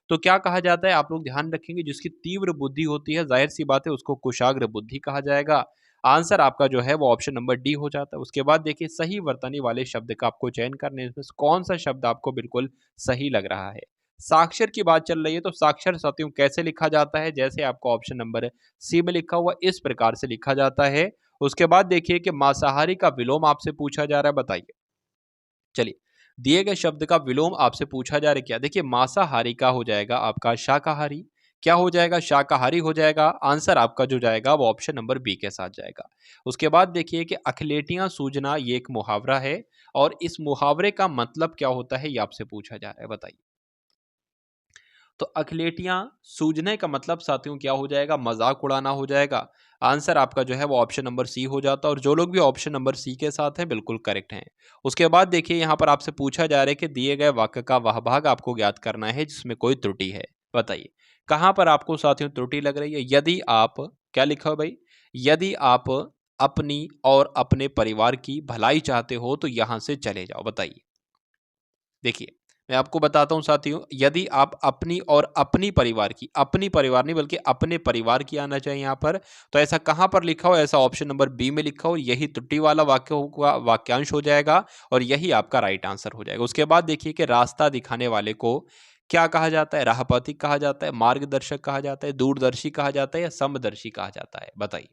B: तो क्या कहा जाता है, आप लोग ध्यान रखेंगे, जिसकी तीव्र बुद्धि होती है जाहिर सी बात है उसको कुशाग्र बुद्धि कहा जाएगा। आंसर आपका जो है वो ऑप्शन नंबर डी हो जाता है। उसके बाद देखिए सही वर्तनी वाले शब्द का आपको चयन करने में कौन सा शब्द आपको बिल्कुल सही लग रहा है। साक्षर की बात चल रही है, तो साक्षर साथियों कैसे लिखा जाता है, जैसे आपको ऑप्शन नंबर सी में लिखा हुआ इस प्रकार से लिखा जाता है। उसके बाद देखिए कि मांसाहारी का विलोम आपसे पूछा जा रहा है, बताइए। चलिए, दिए गए शब्द का विलोम आपसे पूछा जा रहा है, क्या देखिए मांसाहारी का हो जाएगा आपका शाकाहारी, क्या हो जाएगा, शाकाहारी हो जाएगा। आंसर आपका जो जाएगा वो ऑप्शन नंबर बी के साथ जाएगा। उसके बाद देखिए कि अखलेटियां सूजना ये एक मुहावरा है, और इस मुहावरे का मतलब क्या होता है ये आपसे पूछा जा रहा है, बताइए। तो अखिलेटियां सूझने का मतलब साथियों क्या हो जाएगा, मजाक उड़ाना हो जाएगा। आंसर आपका जो है वो ऑप्शन नंबर सी हो जाता है, और जो लोग भी ऑप्शन नंबर सी के साथ हैं बिल्कुल करेक्ट हैं। उसके बाद देखिए यहाँ पर आपसे पूछा जा रहा है कि दिए गए वाक्य का वह भाग आपको ज्ञात करना है जिसमें कोई त्रुटि है। बताइए कहां पर आपको साथियों त्रुटि लग रही है। यदि आप, क्या लिखा हो भाई, यदि आप अपनी और अपने परिवार की भलाई चाहते हो तो यहां से चले जाओ। बताइए, देखिए मैं आपको बताता हूं साथियों, यदि आप अपनी और अपनी परिवार की, अपनी परिवार नहीं बल्कि अपने परिवार की आना चाहिए यहां पर, तो ऐसा कहां पर लिखा हो, ऐसा ऑप्शन नंबर बी में लिखा हो, यही त्रुटि वाला वाक्य होगा, वाक्यांश हो जाएगा और यही आपका राइट आंसर हो जाएगा। उसके बाद देखिए कि रास्ता दिखाने वाले को क्या कहा जाता है, राहपथिक कहा जाता है, मार्गदर्शक कहा जाता है, दूरदर्शी कहा जाता है या समदर्शी कहा जाता है। बताइए,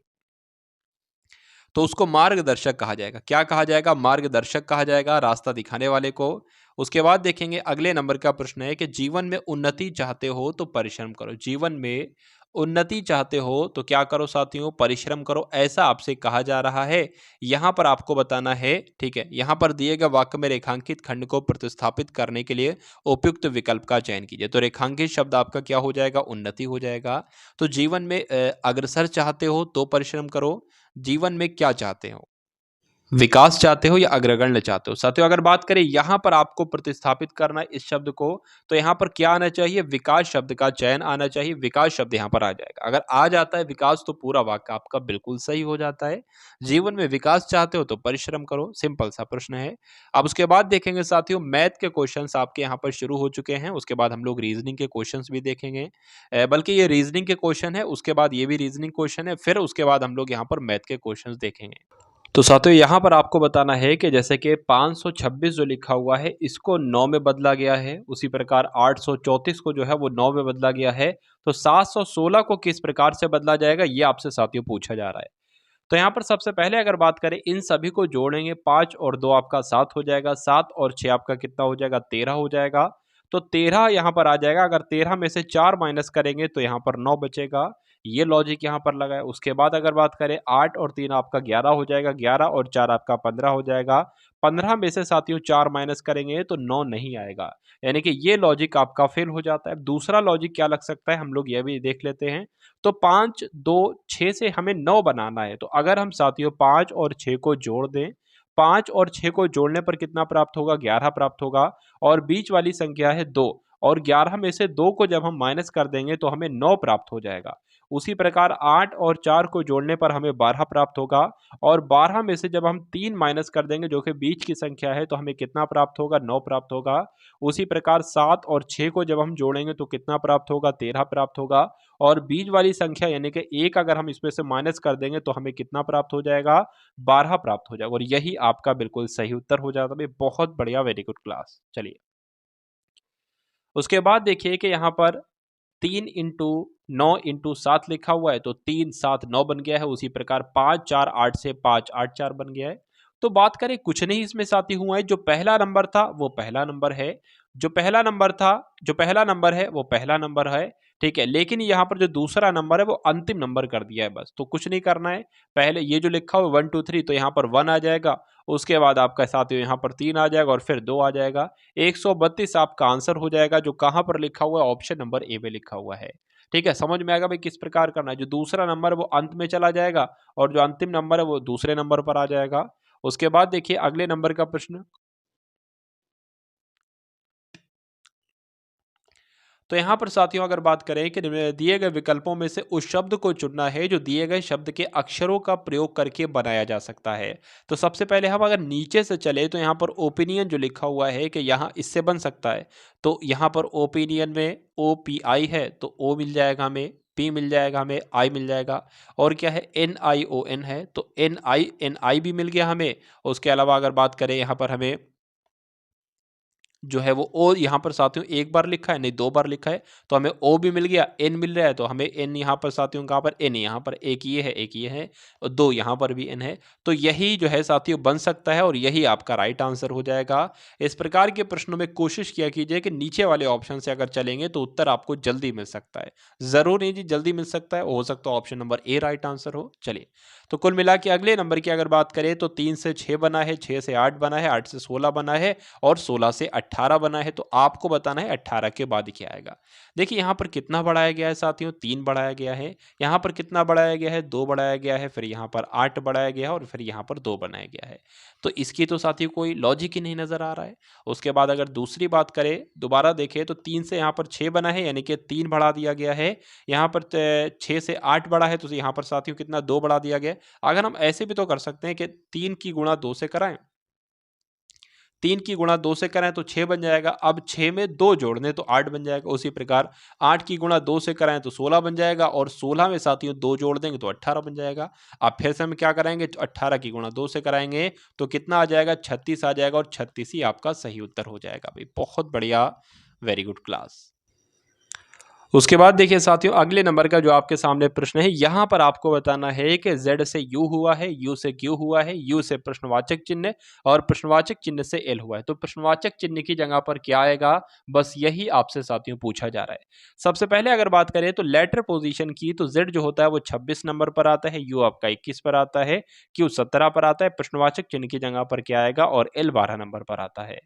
B: तो उसको मार्गदर्शक कहा जाएगा। क्या कहा जाएगा, मार्गदर्शक कहा जाएगा रास्ता दिखाने वाले को। उसके बाद देखेंगे अगले नंबर का प्रश्न है कि जीवन में उन्नति चाहते हो तो परिश्रम करो। जीवन में उन्नति चाहते हो तो क्या करो साथियों, परिश्रम करो, ऐसा आपसे कहा जा रहा है। यहां पर आपको बताना है, ठीक है, यहां पर दिए गए वाक्य में रेखांकित खंड को प्रतिस्थापित करने के लिए उपयुक्त विकल्प का चयन कीजिए। तो रेखांकित शब्द आपका क्या हो जाएगा, उन्नति हो जाएगा। तो जीवन में अग्रसर चाहते हो तो परिश्रम करो। जीवन में क्या चाहते हो, विकास चाहते हो या अग्रगण्य चाहते हो। साथियों अगर बात करें यहां पर आपको प्रतिस्थापित करना है इस शब्द को, तो यहां पर क्या आना चाहिए, विकास शब्द का चयन आना चाहिए। विकास शब्द यहां पर आ जाएगा। अगर आ जाता है विकास तो पूरा वाक्य आपका बिल्कुल सही हो जाता है। जीवन में विकास चाहते हो तो परिश्रम करो, सिंपल सा प्रश्न है। अब उसके बाद देखेंगे साथियों मैथ के क्वेश्चंस आपके यहाँ पर शुरू हो चुके हैं। उसके बाद हम लोग रीजनिंग के क्वेश्चंस भी देखेंगे, बल्कि ये रीजनिंग के क्वेश्चन है, उसके बाद ये भी रीजनिंग क्वेश्चन है, फिर उसके बाद हम लोग यहाँ पर मैथ के क्वेश्चंस देखेंगे। तो साथियों यहाँ पर आपको बताना है कि जैसे कि 526 जो लिखा हुआ है इसको 9 में बदला गया है, उसी प्रकार 834 को जो है वो 9 में बदला गया है। तो 716 को किस प्रकार से बदला जाएगा ये आपसे साथियों पूछा जा रहा है। तो यहाँ पर सबसे पहले अगर बात करें इन सभी को जोड़ेंगे, 5 और 2 आपका 7 हो जाएगा, 7 और 6 आपका कितना हो जाएगा, 13 हो जाएगा। तो 13 यहाँ पर आ जाएगा। अगर 13 में से 4 माइनस करेंगे तो यहाँ पर 9 बचेगा। ये लॉजिक यहाँ पर लगा है। उसके बाद अगर बात करें 8 और 3 आपका 11 हो जाएगा, 11 और 4 आपका 15 हो जाएगा। 15 में से साथियों 4 माइनस करेंगे तो 9 नहीं आएगा, यानी कि ये लॉजिक आपका फेल हो जाता है। दूसरा लॉजिक क्या लग सकता है, हम लोग ये भी देख लेते हैं। तो 5 2 6 से हमें 9 बनाना है। तो अगर हम साथियों 5 और 6 को जोड़ दें, 5 और 6 को जोड़ने पर कितना प्राप्त होगा, 11 प्राप्त होगा। और बीच वाली संख्या है 2, और 11 में से 2 को जब हम माइनस कर देंगे तो हमें 9 प्राप्त हो जाएगा। उसी प्रकार 8 और 4 को जोड़ने पर हमें 12 प्राप्त होगा। और 12 में से जब हम 3 माइनस कर देंगे जो कि बीच की संख्या है तो हमें कितना प्राप्त होगा, 9 प्राप्त होगा। उसी प्रकार 7 और 6 को जब हम जोड़ेंगे तो कितना प्राप्त होगा, 13 प्राप्त होगा। और बीच वाली संख्या यानी कि 1 अगर हम इसमें से माइनस कर देंगे तो हमें कितना प्राप्त हो जाएगा, 12 प्राप्त हो जाएगा। और यही आपका बिल्कुल सही उत्तर हो जाता है। बहुत बढ़िया, वेरी गुड क्लास। चलिए उसके बाद देखिए कि यहाँ पर 3 इंटू 9 इंटू 7 लिखा हुआ है, तो 3 7 9 बन गया है। उसी प्रकार 5 4 8 से 5 8 4 बन गया है। तो बात करें कुछ नहीं इसमें साथी हुआ है। जो पहला नंबर था वो पहला नंबर है, जो पहला नंबर था, जो पहला नंबर है वो पहला नंबर है, ठीक है। लेकिन यहाँ पर जो दूसरा नंबर है वो अंतिम नंबर कर दिया है, बस। तो कुछ नहीं करना है। पहले ये जो लिखा हुआ 1 2 3 तो यहाँ पर 1 आ जाएगा। उसके बाद आपका साथियों यहाँ पर 3 आ जाएगा और फिर 2 आ जाएगा। 132 आपका आंसर हो जाएगा, जो कहां पर लिखा हुआ है, ऑप्शन नंबर ए में लिखा हुआ है। ठीक है, समझ में आएगा भाई किस प्रकार करना है। जो दूसरा नंबर है वो अंत में चला जाएगा और जो अंतिम नंबर है वो दूसरे नंबर पर आ जाएगा। उसके बाद देखिए अगले नंबर का प्रश्न। तो यहां पर साथियों अगर बात करें कि दिए गए विकल्पों में से उस शब्द को चुनना है जो दिए गए शब्द के अक्षरों का प्रयोग करके बनाया जा सकता है। तो सबसे पहले हम अगर नीचे से चले तो यहाँ पर ओपिनियन जो लिखा हुआ है कि यहाँ इससे बन सकता है, तो यहाँ पर ओपिनियन में OPI है तो O मिल जाएगा हमें, P मिल जाएगा हमें, I मिल जाएगा। और क्या है, NION है तो NI भी मिल गया हमें। उसके अलावा अगर बात करें यहाँ पर हमें जो है वो ओ यहाँ पर साथियों एक बार लिखा है, नहीं 2 बार लिखा है, तो हमें ओ भी मिल गया, एन मिल रहा है तो हमें एन यहाँ पर साथियों कहाँ पर, एन यहाँ पर, एक ये है एक ये है और 2 यहाँ पर भी एन है। तो यही जो है साथियों बन सकता है और यही आपका राइट आंसर हो जाएगा। इस प्रकार के प्रश्नों में कोशिश किया कीजिए कि नीचे वाले ऑप्शन से अगर चलेंगे तो उत्तर आपको जल्दी मिल सकता है। जरूर नहीं जी जल्दी मिल सकता है, हो सकता है option number A right answer हो। चलिए तो कुल मिला के अगले नंबर की अगर बात करें तो 3 से 6 बना है, 6 से 8 बना है, 8 से 16 बना है और 16 से 18 बना है, तो आपको बताना है 18 के बाद क्या आएगा। देखिए यहाँ पर कितना बढ़ाया गया है साथियों, 3 बढ़ाया गया है। यहाँ पर कितना बढ़ाया गया है, 2 बढ़ाया गया है। फिर यहाँ पर 8 बढ़ाया गया है और फिर यहाँ पर 2 बनाया गया है। तो इसकी तो साथियों कोई लॉजिक ही नहीं नजर आ रहा है। उसके बाद अगर दूसरी बात करें, दोबारा देखें, तो 3 से यहाँ पर 6 बना है, यानी कि 3 बढ़ा दिया गया है। यहाँ पर 6 से 8 बढ़ा है, तो यहाँ पर साथियों कितना 2 बढ़ा दिया गया है। अगर हम ऐसे भी तो कर सकते हैं कि 3 की गुणा 2 से कराएं, 3 की गुणा 2 से करें तो 6 बन जाएगा। अब 6 में 2 जोड़ दें तो 8 बन जाएगा। उसी प्रकार 8 की गुणा 2 से कराएं तो 16 बन जाएगा, और 16 में साथियों 2 जोड़ देंगे तो 18 बन जाएगा। अब फिर से हम क्या कराएंगे, 18 की गुणा 2 से कराएंगे तो कितना आ जाएगा, 36 आ जाएगा, और 36 ही आपका सही उत्तर हो जाएगा। भाई बहुत बढ़िया, वेरी गुड क्लास। उसके बाद देखिए साथियों, अगले नंबर का जो आपके सामने प्रश्न है, यहां पर आपको बताना है कि Z से U हुआ है, U से Q हुआ है, U से प्रश्नवाचक चिन्ह और प्रश्नवाचक चिन्ह से L हुआ है। तो प्रश्नवाचक चिन्ह की जगह पर क्या आएगा, बस यही आपसे साथियों पूछा जा रहा है। सबसे पहले अगर बात करें तो लेटर पोजीशन की, तो Z जो होता है वो 26 नंबर पर आता है, U आपका 21 पर आता है, Q 17 पर आता है, प्रश्नवाचक चिन्ह की जगह पर क्या आएगा, और L 12 नंबर पर आता है।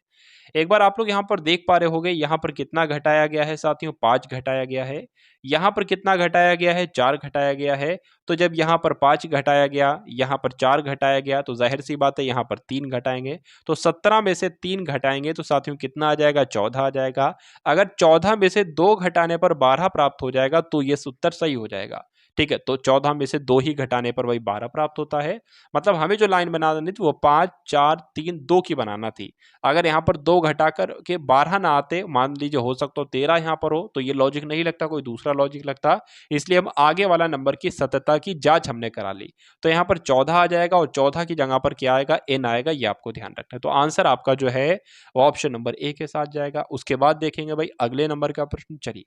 B: एक बार आप लोग यहाँ पर देख पा रहे होंगे, यहाँ पर कितना घटाया गया है साथियों, 5 घटाया गया है। यहाँ पर कितना घटाया गया है, 4 घटाया गया है। तो जब यहाँ पर 5 घटाया गया, यहाँ पर 4 घटाया गया, तो जाहिर सी बात है यहाँ पर 3 घटाएंगे। तो 17 में से 3 घटाएंगे तो साथियों कितना आ जाएगा, 14 आ जाएगा। अगर 14 में से 2 घटाने पर 12 प्राप्त हो जाएगा तो ये उत्तर सही हो जाएगा। ठीक है, तो 14 में से 2 ही घटाने पर वही 12 प्राप्त होता है। मतलब हमें जो लाइन बनानी थी वो 5 4 3 2 की बनाना थी। अगर यहाँ पर 2 घटाकर के 12 ना आते, मान लीजिए हो सकता हो 13 यहाँ पर हो, तो ये लॉजिक नहीं लगता, कोई दूसरा लॉजिक लगता। इसलिए हम आगे वाला नंबर की सत्यता की जांच हमने करा ली। तो यहाँ पर 14 आ जाएगा, और 14 की जगह पर क्या आएगा, n आएगा। ये आपको ध्यान रखना है। तो आंसर आपका जो है वो ऑप्शन नंबर ए के साथ जाएगा। उसके बाद देखेंगे भाई अगले नंबर का प्रश्न। चलिए,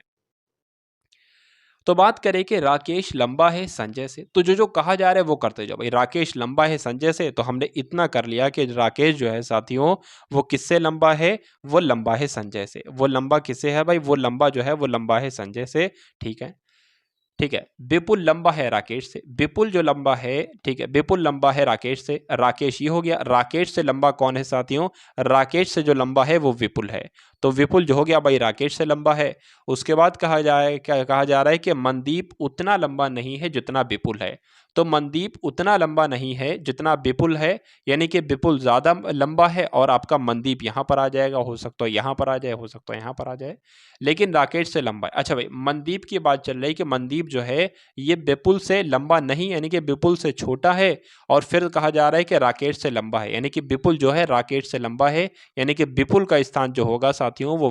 B: तो बात करें कि राकेश लंबा है संजय से, तो जो जो कहा जा रहा है वो करते जाओ भाई। राकेश लंबा है संजय से, तो हमने इतना कर लिया कि राकेश जो है साथियों वो किससे लंबा है, वो लंबा है संजय से। वो लंबा किससे है भाई, वो लंबा जो है वो लंबा है संजय से। ठीक है, ठीक है। विपुल लंबा है राकेश से, विपुल जो लंबा है, ठीक है, विपुल लंबा है राकेश से। राकेश ये हो गया, राकेश से लंबा कौन है साथियों, राकेश से जो लंबा है वो विपुल है। तो विपुल जो हो गया भाई राकेश से लंबा है। उसके बाद कहा जाए, क्या कहा जा रहा है कि मनदीप उतना लंबा नहीं है जितना विपुल है। तो मनदीप उतना लंबा नहीं है जितना विपुल है, यानी कि विपुल ज्यादा लंबा है, और आपका मनदीप यहाँ पर आ जाएगा। हो सकता है यहाँ पर आ जाए, हो सकता है यहाँ पर आ जाए, लेकिन राकेश से लंबा है। अच्छा भाई, मनदीप की बात चल रही है कि मनदीप जो है ये विपुल से लंबा नहीं, यानी कि विपुल से छोटा है। और फिर कहा जा रहा है कि राकेश से लंबा है, यानी कि विपुल जो है राकेश से लंबा है। यानी कि विपुल का स्थान जो होगा साथियों वो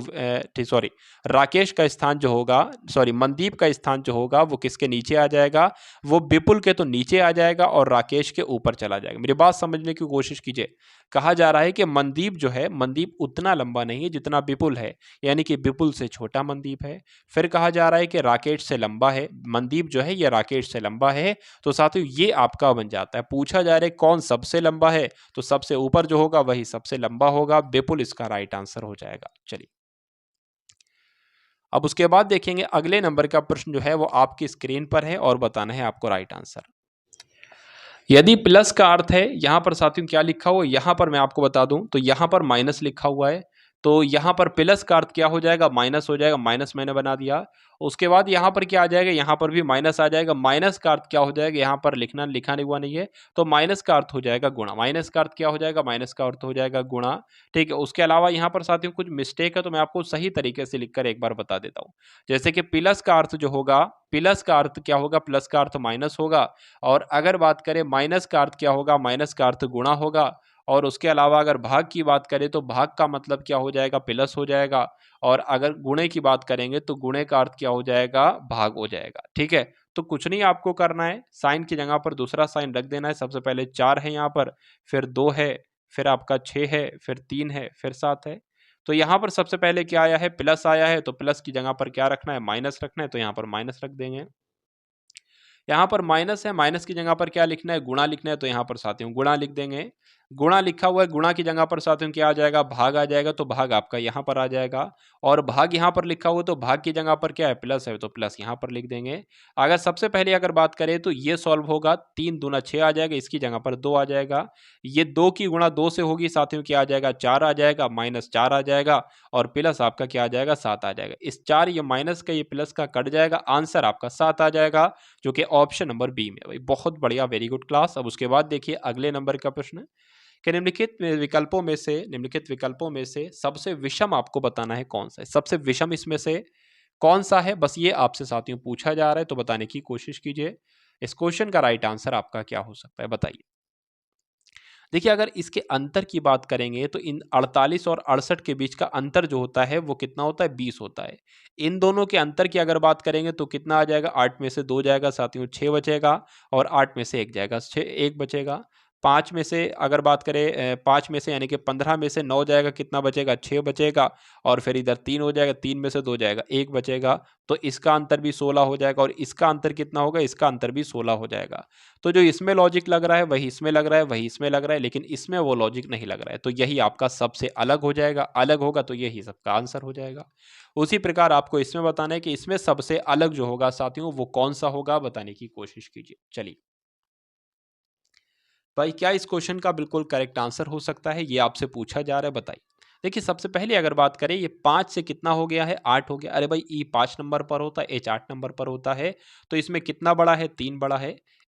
B: सॉरी, राकेश का स्थान जो होगा, सॉरी, मनदीप का स्थान जो होगा वो किसके नीचे आ जाएगा, वो विपुल के तो नीचे आ जाएगा और राकेश के ऊपर चला जाएगा। मेरी बात समझने की कोशिश कीजिए। कहा जा रहा है कि मनदीप जो है, मनदीप उतना लंबा नहीं है जितना विपुल है, यानी कि विपुल से छोटा मनदीप है। फिर कहा जा रहा है कि राकेश से लंबा है, मनदीप जो है ये राकेश से लंबा है। तो साथियों ये आपका बन जाता है। पूछा जा रहा है कौन सबसे लंबा है, तो सबसे ऊपर जो होगा वही सबसे लंबा होगा, विपुल इसका राइट आंसर हो जाएगा। चलिए, अब उसके बाद देखेंगे अगले नंबर का प्रश्न जो है वो आपकी स्क्रीन पर है, और बताना है आपको राइट आंसर। यदि प्लस का अर्थ है, यहां पर साथियों क्या लिखा हुआ है, यहां पर मैं आपको बता दूं तो यहां पर माइनस लिखा हुआ है। तो यहां पर प्लस का अर्थ क्या हो जाएगा, माइनस हो जाएगा। माइनस मैंने बना दिया। उसके बाद यहां पर क्या आ जाएगा, यहां पर भी माइनस आ जाएगा। माइनस का अर्थ क्या हो जाएगा, यहां पर लिखा हुआ नहीं है, तो माइनस का अर्थ हो जाएगा गुणा। माइनस का अर्थ क्या हो जाएगा, माइनस का अर्थ हो जाएगा गुणा। ठीक है, उसके अलावा यहां पर साथियों कुछ मिस्टेक है, तो मैं आपको सही तरीके से लिखकर एक बार बता देता हूं। जैसे कि प्लस का अर्थ जो होगा, प्लस का अर्थ क्या होगा, प्लस का अर्थ माइनस होगा। और अगर बात करें माइनस का अर्थ क्या होगा, माइनस का अर्थ गुणा होगा। और उसके अलावा अगर भाग की बात करें तो भाग का मतलब क्या हो जाएगा, प्लस हो जाएगा। और अगर गुणे की बात करेंगे तो गुणे का अर्थ क्या हो जाएगा, भाग हो जाएगा। ठीक है, तो कुछ नहीं आपको करना है, साइन की जगह पर दूसरा साइन रख देना है। सबसे पहले 4 है यहाँ पर, फिर 2 है, फिर आपका 6 है, फिर 3 है, फिर 7 है। तो यहाँ पर सबसे पहले क्या आया है, प्लस आया है, तो प्लस की जगह पर क्या रखना है, माइनस रखना है। तो यहाँ पर माइनस रख देंगे। यहाँ पर माइनस है, माइनस की जगह पर क्या लिखना है, गुणा लिखना है। तो यहाँ पर साथियों गुणा लिख देंगे। गुणा लिखा हुआ है, गुणा की जगह पर साथियों क्या आ जाएगा, भाग आ जाएगा, तो भाग आपका यहाँ पर आ जाएगा। और भाग यहाँ पर लिखा हुआ है तो भाग की जगह पर क्या है, प्लस है, तो प्लस यहाँ पर लिख देंगे। अगर सबसे पहले अगर बात करें तो ये सॉल्व होगा, 3 दूना 6 आ जाएगा, इसकी जगह पर 2 आ जाएगा। ये 2 की गुणा 2 से होगी साथियों, क्या आ जाएगा, 4 आ जाएगा, माइनस 4 आ जाएगा, और प्लस आपका क्या आ जाएगा, 7 आ जाएगा। इस 4 ये माइनस का ये प्लस का कट जाएगा, आंसर आपका 7 आ जाएगा, जो कि ऑप्शन नंबर बी में। भाई बहुत बढ़िया, वेरी गुड क्लास। अब उसके बाद देखिए अगले नंबर का प्रश्न कि निम्नलिखित विकल्पों में से सबसे विषम आपको बताना है कौन सा है। सबसे विषम इसमें से कौन सा है, बस ये आपसे साथियों पूछा जा रहा है, तो बताने की कोशिश कीजिए। इस क्वेश्चन का राइट आंसर आपका क्या हो सकता है, बताइए। देखिए अगर इसके अंतर की बात करेंगे तो इन 48 और 68 के बीच का अंतर जो होता है वो कितना होता है, 20 होता है। इन दोनों के अंतर की अगर बात करेंगे तो कितना आ जाएगा, 8 में से 2 जाएगा साथियों, 6 बचेगा, और 8 में से 1 जाएगा, 1 बचेगा। 5 में से अगर बात करें 5 में से यानी कि 15 में से 9 जाएगा, कितना बचेगा, 6 बचेगा, और फिर इधर 3 हो जाएगा, 3 में से 2 जाएगा, 1 बचेगा, तो इसका अंतर भी 16 हो जाएगा, और इसका अंतर कितना होगा, इसका अंतर भी 16 हो जाएगा। तो जो इसमें लॉजिक लग रहा है वही इसमें लग रहा है, वही इसमें लग रहा है, लेकिन इसमें वो लॉजिक नहीं लग रहा है, तो यही आपका सबसे अलग हो जाएगा। अलग होगा तो यही सबका आंसर हो जाएगा। उसी प्रकार आपको इसमें बताना है कि इसमें सबसे अलग जो होगा साथियों वो कौन सा होगा, बताने की कोशिश कीजिए। चलिए भाई, क्या इस क्वेश्चन का बिल्कुल करेक्ट आंसर हो सकता है, ये आपसे पूछा जा रहा है, बताइए। देखिए सबसे पहले अगर बात करें, ये 5 से कितना हो गया है, 8 हो गया। अरे भाई, ई 5 नंबर पर होता है, एच 8 नंबर पर होता है, तो इसमें कितना बड़ा है, 3 बड़ा है।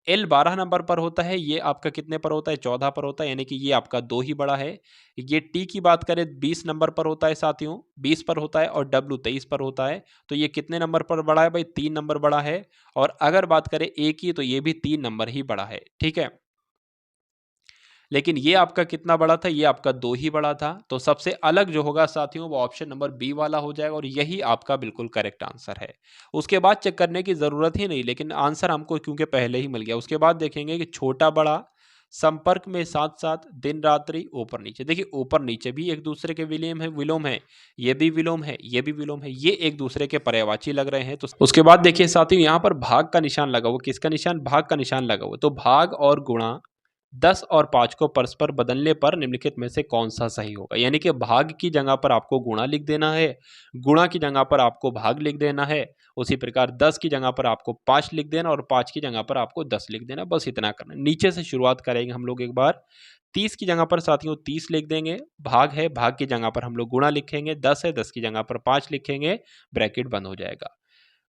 B: एल 12 नंबर पर होता है, ये आपका कितने पर होता है, 14 पर होता है, यानी कि ये आपका 2 ही बड़ा है। ये टी की बात करें 20 नंबर पर होता है साथियों, 20 पर होता है, और डब्ल्यू 23 पर होता है, तो ये कितने नंबर पर बड़ा है भाई, 3 नंबर बड़ा है। और अगर बात करें ए की, तो ये भी 3 नंबर ही बड़ा है, ठीक है। लेकिन ये आपका कितना बड़ा था, ये आपका 2 ही बड़ा था, तो सबसे अलग जो होगा साथियों वो ऑप्शन नंबर बी वाला हो जाएगा, और यही आपका बिल्कुल करेक्ट आंसर है। उसके बाद चेक करने की जरूरत ही नहीं, लेकिन आंसर हमको क्योंकि पहले ही मिल गया। उसके बाद देखेंगे कि छोटा बड़ा, संपर्क में साथ साथ, दिन रात्रि, ऊपर नीचे। देखिए ऊपर नीचे भी एक दूसरे के विलोम है, ये भी विलोम है, ये भी विलोम है, ये एक दूसरे के पर्यायवाची लग रहे हैं। तो उसके बाद देखिए साथियों, यहाँ पर भाग का निशान लगा हुआ, किसका निशान, भाग का निशान लगा हुआ, तो भाग और गुणा 10 और 5 को परस्पर बदलने पर निम्नलिखित में से कौन सा सही होगा। यानी कि भाग की जगह पर आपको गुणा लिख देना है, गुणा की जगह पर आपको भाग लिख देना है। उसी प्रकार 10 की जगह पर आपको 5 लिख देना, और 5 की जगह पर आपको 10 लिख देना, बस इतना करना। नीचे से शुरुआत करेंगे हम लोग एक बार। 30 की जगह पर साथियों 30 लिख देंगे, भाग है, भाग की जगह पर हम लोग गुणा लिखेंगे, 10 है, 10 की जगह पर 5 लिखेंगे, ब्रैकेट बंद हो जाएगा।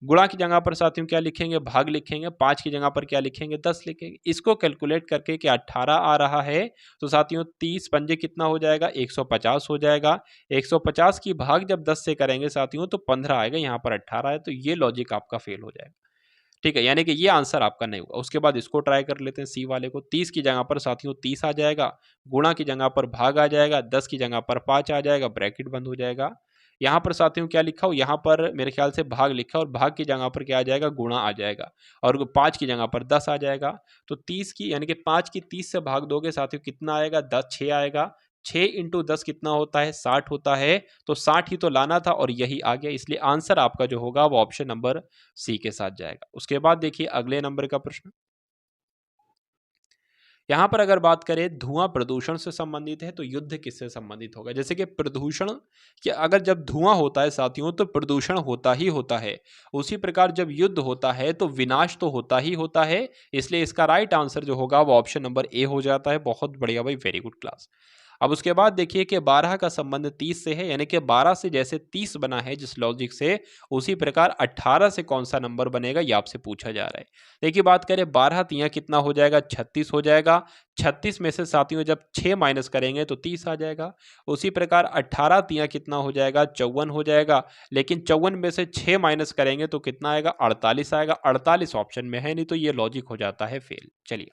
B: गुणा की जगह पर साथियों क्या लिखेंगे, भाग लिखेंगे, 5 की जगह पर क्या लिखेंगे, 10 लिखेंगे। इसको कैलकुलेट करके कि 18 आ रहा है, तो साथियों 30 पंजे कितना हो जाएगा, 150 हो जाएगा। 150 की भाग जब 10 से करेंगे साथियों तो 15 आएगा, यहाँ पर 18 है, तो ये लॉजिक आपका फेल हो जाएगा, ठीक है, यानी कि ये आंसर आपका नहीं होगा। उसके बाद इसको ट्राई कर लेते हैं, सी वाले को। 30 की जगह पर साथियों 30 आ जाएगा, गुणा की जगह पर भाग आ जाएगा, 10 की जगह पर 5 आ जाएगा, ब्रैकेट बंद हो जाएगा। यहाँ पर साथियों क्या लिखा हो, यहाँ पर मेरे ख्याल से भाग लिखा, और भाग की जगह पर क्या आ जाएगा, गुणा आ जाएगा, और 5 की जगह पर 10 आ जाएगा। तो 30 की यानी कि 5 की 30 से भाग दोगे साथियों कितना आएगा, 10 6 आएगा। 6 इंटू 10 कितना होता है, 60 होता है, तो 60 ही तो लाना था, और यही आ गया, इसलिए आंसर आपका जो होगा वो ऑप्शन नंबर सी के साथ जाएगा। उसके बाद देखिए अगले नंबर का प्रश्न। यहाँ पर अगर बात करें धुआं प्रदूषण से संबंधित है, तो युद्ध किससे संबंधित होगा। जैसे कि प्रदूषण कि अगर जब धुआं होता है साथियों तो प्रदूषण होता ही होता है, उसी प्रकार जब युद्ध होता है तो विनाश तो होता ही होता है, इसलिए इसका राइट आंसर जो होगा वो ऑप्शन नंबर ए हो जाता है। बहुत बढ़िया भाई, वेरी गुड क्लास। अब उसके बाद देखिए कि 12 का संबंध 30 से है, यानी कि 12 से जैसे 30 बना है जिस लॉजिक से, उसी प्रकार 18 से कौन सा नंबर बनेगा ये आपसे पूछा जा रहा है। देखिए बात करें 12 तिया कितना हो जाएगा, 36 हो जाएगा। 36 में से साथियों जब 6 माइनस करेंगे तो 30 आ जाएगा। उसी प्रकार 18 तिया कितना हो जाएगा, 54 हो जाएगा। लेकिन 54 में से 6 माइनस करेंगे तो कितना आएगा, 48 आएगा। 48 ऑप्शन में है नहीं, तो ये लॉजिक हो जाता है फेल। चलिए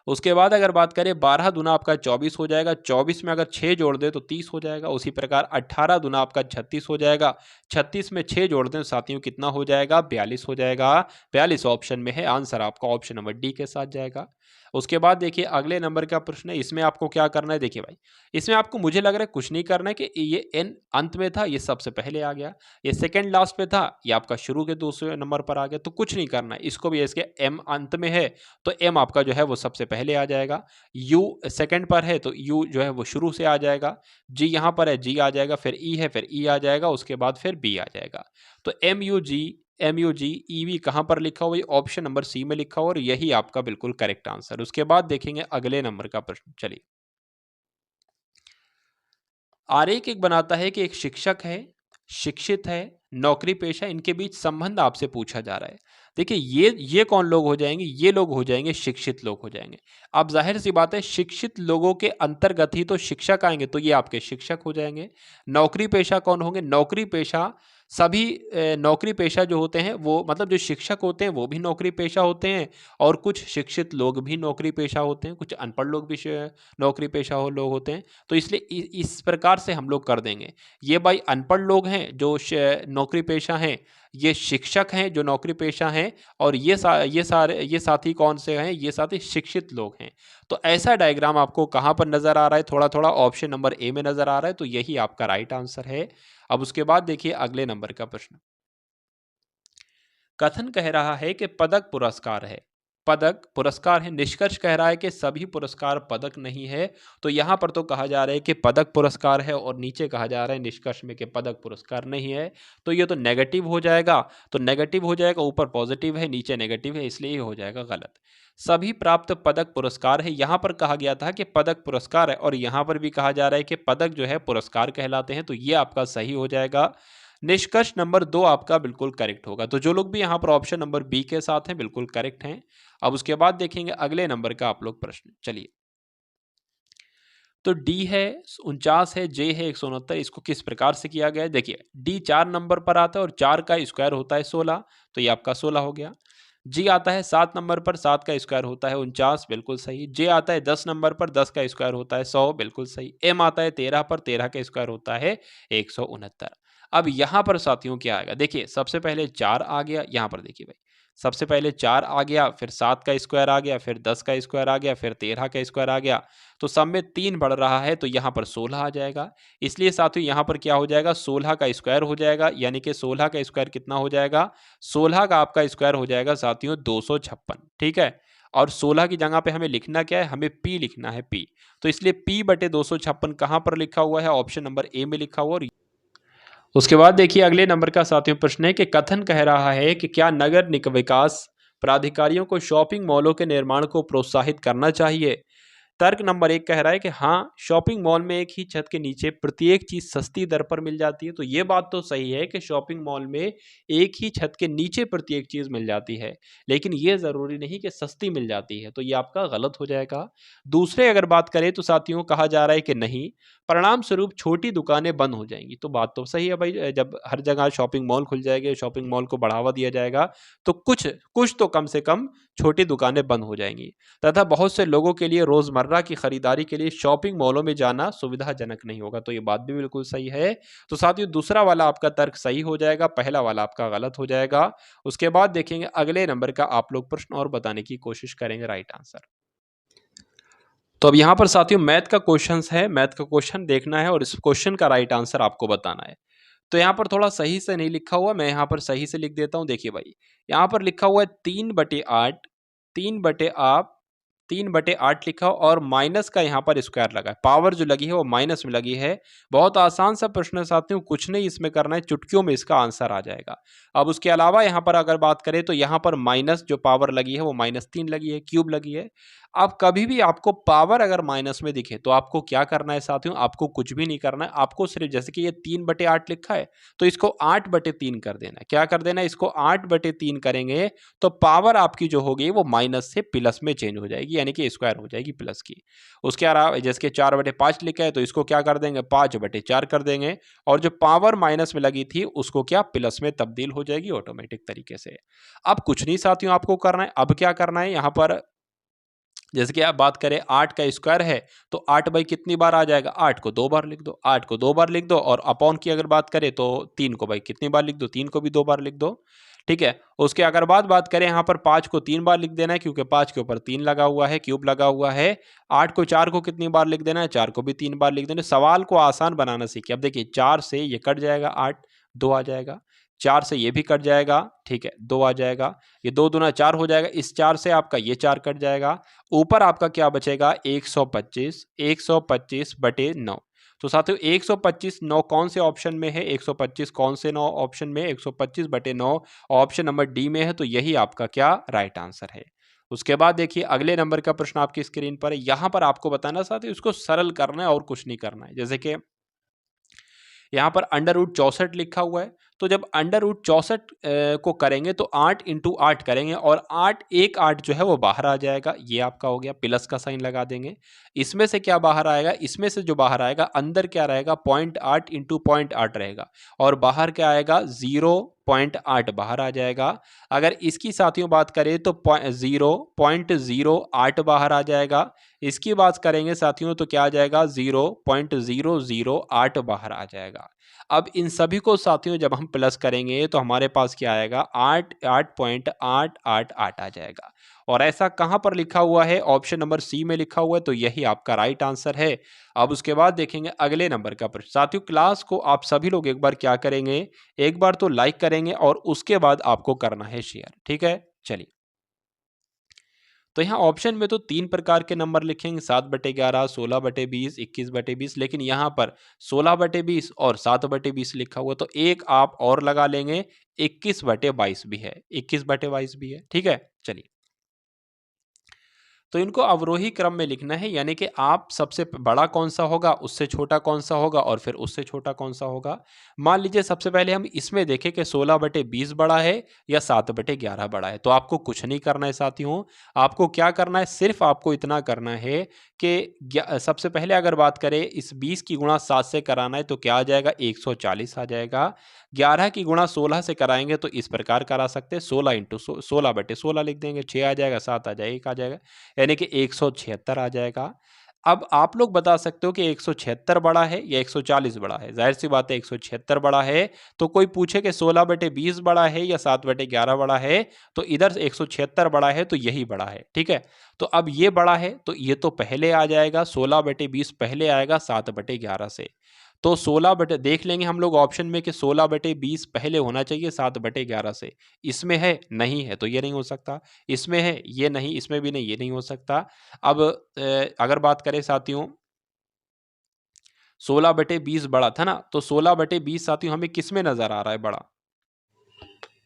B: उसके बाद अगर बात करें 12 दुना आपका 24 हो जाएगा, 24 में अगर 6 जोड़ दें तो 30 हो जाएगा। उसी प्रकार 18 दुना आपका 36 हो जाएगा, 36 में 6 जोड़ दें तो साथियों कितना हो जाएगा, 42 हो जाएगा। 42 ऑप्शन में है, आंसर आपका ऑप्शन नंबर डी के साथ जाएगा। उसके बाद देखिए अगले नंबर का प्रश्न है, इसमें आपको क्या करना है। देखिए भाई, इसमें आपको मुझे लग रहा है कुछ नहीं करना है कि ये एन अंत में था, ये सबसे पहले आ गया, ये सेकंड लास्ट पे था, ये आपका शुरू के दूसरे नंबर पर आ गया, तो कुछ नहीं करना है। इसको भी इसके एम अंत में है तो एम आपका जो है वो सबसे पहले आ जाएगा, यू सेकंड पर है तो यू जो है वो शुरू से आ जाएगा, जी यहाँ पर है जी आ जाएगा, फिर ई है फिर ई आ जाएगा, उसके बाद फिर बी आ जाएगा। तो M U G E V कहाँ पर लिखा हुआ है? ऑप्शन नंबर सी में लिखा हुआ और यही आपका बिल्कुल करेक्ट आंसर। उसके बाद देखेंगे अगले नंबर का प्रश्न। चलिए, आरेख एक बनाता है कि एक शिक्षक है, शिक्षित है, नौकरी पेशा, इनके बीच संबंध आपसे पूछा जा रहा है। देखिए ये कौन लोग हो जाएंगे? ये लोग हो जाएंगे शिक्षित लोग हो जाएंगे। अब जाहिर सी बात है शिक्षित लोगों के अंतर्गत ही तो शिक्षक आएंगे, तो ये आपके शिक्षक हो जाएंगे। नौकरी पेशा कौन होंगे? नौकरी पेशा सभी नौकरी पेशा जो होते हैं वो मतलब जो शिक्षक होते हैं वो भी नौकरी पेशा होते हैं, और कुछ शिक्षित लोग भी नौकरी पेशा होते हैं, कुछ अनपढ़ लोग भी नौकरी पेशा हो लोग होते हैं। तो इसलिए इस प्रकार से हम लोग कर देंगे। ये भाई अनपढ़ लोग हैं जो नौकरी पेशा हैं, ये शिक्षक हैं जो नौकरी पेशा हैं, और ये साथी कौन से हैं? ये साथी शिक्षित लोग हैं। तो ऐसा डायग्राम आपको कहाँ पर नजर आ रहा है? थोड़ा थोड़ा ऑप्शन नंबर ए में नजर आ रहा है, तो यही आपका राइट आंसर है। अब उसके बाद देखिए अगले नंबर का प्रश्न। कथन कह रहा है कि पदक पुरस्कार है, पदक पुरस्कार है, निष्कर्ष कह रहा है कि सभी पुरस्कार पदक नहीं है। तो यहां पर तो कहा जा रहा है कि पदक पुरस्कार है और नीचे कहा जा रहा है निष्कर्ष में कि पदक पुरस्कार नहीं है, तो ये तो नेगेटिव हो जाएगा। तो नेगेटिव हो जाएगा, ऊपर पॉजिटिव है नीचे नेगेटिव है, इसलिए ये हो जाएगा गलत। सभी प्राप्त पदक पुरस्कार है, यहां पर कहा गया था कि पदक पुरस्कार है और यहां पर भी कहा जा रहा है कि पदक जो है पुरस्कार कहलाते हैं, तो ये आपका सही हो जाएगा। निष्कर्ष नंबर 2 आपका बिल्कुल करेक्ट होगा। तो जो लोग भी यहाँ पर ऑप्शन नंबर बी के साथ हैं बिल्कुल करेक्ट हैं। अब उसके बाद देखेंगे अगले नंबर का आप लोग प्रश्न। चलिए, तो डी है 49 है, जे है 169, इसको किस प्रकार से किया गया है? देखिए डी 4 नंबर पर आता है और 4 का स्क्वायर होता है 16, तो ये आपका 16 हो गया। जी आता है 7 नंबर पर, 7 का स्क्वायर होता है 49, बिल्कुल सही। जे आता है 10 नंबर पर, 10 का स्क्वायर होता है 100, बिल्कुल सही। एम आता है 13 पर, 13 का स्क्वायर होता है 169। अब यहाँ पर साथियों क्या आएगा? देखिए सबसे पहले 4 आ गया, यहाँ पर देखिए भाई, सबसे पहले 4 आ गया, फिर 7 का स्क्वायर आ गया, फिर 10 का स्क्वायर आ गया, फिर 13 का स्क्वायर आ गया, तो सब में 3 बढ़ रहा है, तो यहाँ पर 16 आ जाएगा। इसलिए साथियों यहाँ पर क्या हो जाएगा? 16 का स्क्वायर हो जाएगा, यानी कि 16 का स्क्वायर कितना हो जाएगा? 16 का आपका स्क्वायर हो जाएगा साथियों 256, ठीक है। और 16 की जगह पे हमें लिखना क्या है? हमें पी लिखना है, पी। तो इसलिए पी बटे 256 कहाँ पर लिखा हुआ है? ऑप्शन नंबर ए में लिखा हुआ। और उसके बाद देखिए अगले नंबर का साथियों प्रश्न है कि कथन कह रहा है कि क्या नगर निगम विकास प्राधिकारियों को शॉपिंग मॉलों के निर्माण को प्रोत्साहित करना चाहिए? तर्क नंबर 1 कह रहा है कि हाँ, शॉपिंग मॉल में एक ही छत के नीचे प्रत्येक चीज सस्ती दर पर मिल जाती है। तो ये बात तो सही है कि शॉपिंग मॉल में एक ही छत के नीचे प्रत्येक चीज मिल जाती है, लेकिन ये जरूरी नहीं कि सस्ती मिल जाती है, तो ये आपका गलत हो जाएगा। दूसरे अगर बात करें तो साथियों कहा जा रहा है कि नहीं, परिणाम स्वरूप छोटी दुकानें बंद हो जाएंगी। तो बात तो सही है भाई, जब हर जगह शॉपिंग मॉल खुल जाएंगे, शॉपिंग मॉल को बढ़ावा दिया जाएगा, तो कुछ कुछ तो कम से कम छोटी दुकानें बंद हो जाएंगी, तथा बहुत से लोगों के लिए रोजमर्रा की खरीदारी के लिए शॉपिंग मॉलों में जाना सुविधाजनक नहीं होगा। तो ये बात भी बिल्कुल सही है। तो साथियों दूसरा वाला आपका तर्क सही हो जाएगा, पहला वाला आपका गलत हो जाएगा। उसके बाद देखेंगे अगले नंबर का आप लोग प्रश्न और बताने की कोशिश करेंगे राइट आंसर। तो अब यहाँ पर साथियों मैथ का क्वेश्चन है, मैथ का क्वेश्चन देखना है और इस क्वेश्चन का राइट आंसर आपको बताना है। तो यहाँ पर थोड़ा सही से नहीं लिखा हुआ, मैं यहाँ पर सही से लिख देता हूँ। देखिए भाई, यहाँ पर लिखा हुआ है 3/8, 3/8 लिखा हो और माइनस का यहाँ पर स्क्वायर लगा है, पावर जो लगी है वो माइनस में लगी है। बहुत आसान सा प्रश्न है साथियों, कुछ नहीं इसमें करना है, चुटकियों में इसका आंसर आ जाएगा। अब उसके अलावा यहाँ पर अगर बात करें तो यहाँ पर माइनस जो पावर लगी है वो -3 लगी है, क्यूब लगी है। अब कभी भी आपको पावर अगर माइनस में दिखे तो आपको क्या करना है साथियों? आपको कुछ भी नहीं करना है, आपको सिर्फ जैसे कि ये 3/8 लिखा है तो इसको 8/3 कर देना है। क्या कर देना है? इसको 8/3 करेंगे तो पावर आपकी जो होगी वो माइनस से प्लस में चेंज हो जाएगी, यानी कि स्क्वायर हो जाएगी प्लस की। उसके अलावा जैसे कि 4/5 लिखा है तो इसको क्या कर देंगे? 5/4 कर देंगे, और जो पावर माइनस में लगी थी उसको क्या प्लस में तब्दील हो जाएगी ऑटोमेटिक तरीके से। अब कुछ नहीं साथियों आपको करना है, अब क्या करना है? यहाँ पर जैसे कि आप बात करें 8 का स्क्वायर है तो 8 बाई कितनी बार आ जाएगा, 8 को 2 बार लिख दो, 8 को 2 बार लिख दो, और अपॉन की अगर बात करें तो 3 को भाई कितनी बार लिख दो, 3 को भी 2 बार लिख दो। ठीक है, उसके अगर बात करें यहाँ पर 5 को 3 बार लिख देना है क्योंकि 5 के ऊपर 3 लगा हुआ है, क्यूब लगा हुआ है। 8 को 4 को कितनी बार लिख देना है, 4 को भी 3 बार लिख देना है। सवाल को आसान बनाना सीखिए। अब देखिए 4 से ये कट जाएगा 8, 2 आ जाएगा, 4 से ये भी कट जाएगा, ठीक है 2 आ जाएगा, ये 2 दूना 4 हो जाएगा, इस 4 से आपका ये 4 कट जाएगा, ऊपर आपका क्या बचेगा 125, 125 बटे 9। तो साथियों 125 9 कौन से ऑप्शन में है, 125 कौन से 9 ऑप्शन में, 125 बटे 9 ऑप्शन नंबर डी में है, तो यही आपका क्या राइट आंसर है। उसके बाद देखिए अगले नंबर का प्रश्न आपकी स्क्रीन पर है। यहां पर आपको बताना साथियों इसको सरल करना है और कुछ नहीं करना है। जैसे कि यहाँ पर अंडर रूट 64 लिखा हुआ है, तो जब अंडर रूट 64 को करेंगे तो 8 इंटू 8 करेंगे और 8 एक 8 जो है वो बाहर आ जाएगा, ये आपका हो गया, प्लस का साइन लगा देंगे। इसमें से क्या बाहर आएगा, इसमें से जो बाहर आएगा अंदर क्या रहेगा 0.8 इंटू 0.8 रहेगा, और बाहर क्या आएगा 0.8 बाहर आ जाएगा। अगर इसकी साथियों बात करें तो 0.08 बाहर आ जाएगा। इसकी बात करेंगे साथियों तो क्या आ जाएगा 0.008 बाहर आ जाएगा। अब इन सभी को साथियों जब हम प्लस करेंगे तो हमारे पास क्या आएगा 8.888 आ जाएगा। और ऐसा कहां पर लिखा हुआ है, ऑप्शन नंबर सी में लिखा हुआ है, तो यही आपका राइट आंसर है। अब उसके बाद देखेंगे अगले नंबर का प्रश्न। साथियों क्लास को आप सभी लोग एक बार क्या करेंगे, एक बार तो लाइक करेंगे और उसके बाद आपको करना है शेयर। ठीक है, चलिए। तो यहाँ ऑप्शन में तो 3 प्रकार के नंबर लिखेंगे, 7/11, 16/20, 21/20, लेकिन यहाँ पर 16/20 और 7/20 लिखा हुआ, तो एक आप और लगा लेंगे, 21/22 भी है, 21/22 भी है। ठीक है, चलिए। तो इनको अवरोही क्रम में लिखना है, यानी कि आप सबसे बड़ा कौन सा होगा, उससे छोटा कौन सा होगा, और फिर उससे छोटा कौन सा होगा। मान लीजिए सबसे पहले हम इसमें देखें कि 16/20 बड़ा है या 7/11 बड़ा है, तो आपको कुछ नहीं करना है साथियों। आपको क्या करना है, सिर्फ आपको इतना करना है कि सबसे पहले अगर बात करें इस 20 की गुणा 7 से कराना है तो क्या आ जाएगा 140 आ जाएगा। 11 की गुणा 16 से कराएंगे तो इस प्रकार करा सकते हैं, 16 इंटू 16/16 लिख देंगे, 6 आ जाएगा, 7 आ जाएगा, 1 आ जाएगा, यानी कि 176 आ जाएगा। अब आप लोग बता सकते हो कि 176 बड़ा है या 140 बड़ा है। जाहिर सी बात है 176 बड़ा है, तो कोई पूछे कि 16/20 बड़ा है या 7/11 बड़ा है, तो इधर 176 बड़ा है तो यही बड़ा है। ठीक है, तो अब ये बड़ा है तो ये तो पहले आ जाएगा, 16/20 पहले आएगा 7/11 से। तो 16 बटे देख लेंगे हम लोग ऑप्शन में कि 16/20 पहले होना चाहिए 7/11 से। इसमें है, नहीं है, तो ये नहीं हो सकता। इसमें है, ये नहीं, इसमें भी नहीं, ये नहीं हो सकता। अब अगर बात करें साथियों 16/20 बड़ा था ना, तो 16/20 साथियों हमें किस में नजर आ रहा है बड़ा,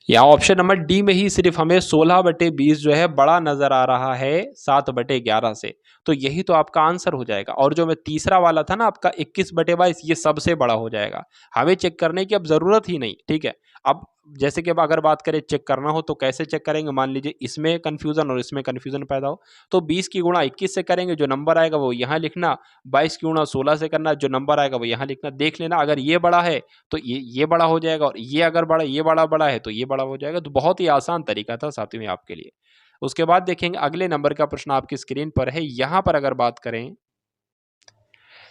B: यहाँ ऑप्शन नंबर डी में ही सिर्फ हमें 16/20 जो है बड़ा नजर आ रहा है 7/11 से, तो यही तो आपका आंसर हो जाएगा। और जो मैं तीसरा वाला था ना आपका 21/22, ये सबसे बड़ा हो जाएगा, हमें चेक करने की अब जरूरत ही नहीं। ठीक है, अब जैसे कि अब अगर बात करें चेक करना हो तो कैसे चेक करेंगे, मान लीजिए इसमें कंफ्यूजन और इसमें कंफ्यूजन पैदा हो, तो 20 की गुणा 21 से करेंगे, जो नंबर आएगा वो यहाँ लिखना, 22 की गुणा 16 से करना, जो नंबर आएगा वो यहाँ लिखना। देख लेना अगर ये बड़ा है तो ये बड़ा हो जाएगा, और ये अगर बड़ा ये बड़ा है तो ये बड़ा हो जाएगा। तो बहुत ही आसान तरीका था साथियों में आपके लिए। उसके बाद देखेंगे अगले नंबर का प्रश्न आपकी स्क्रीन पर है। यहां पर अगर बात करें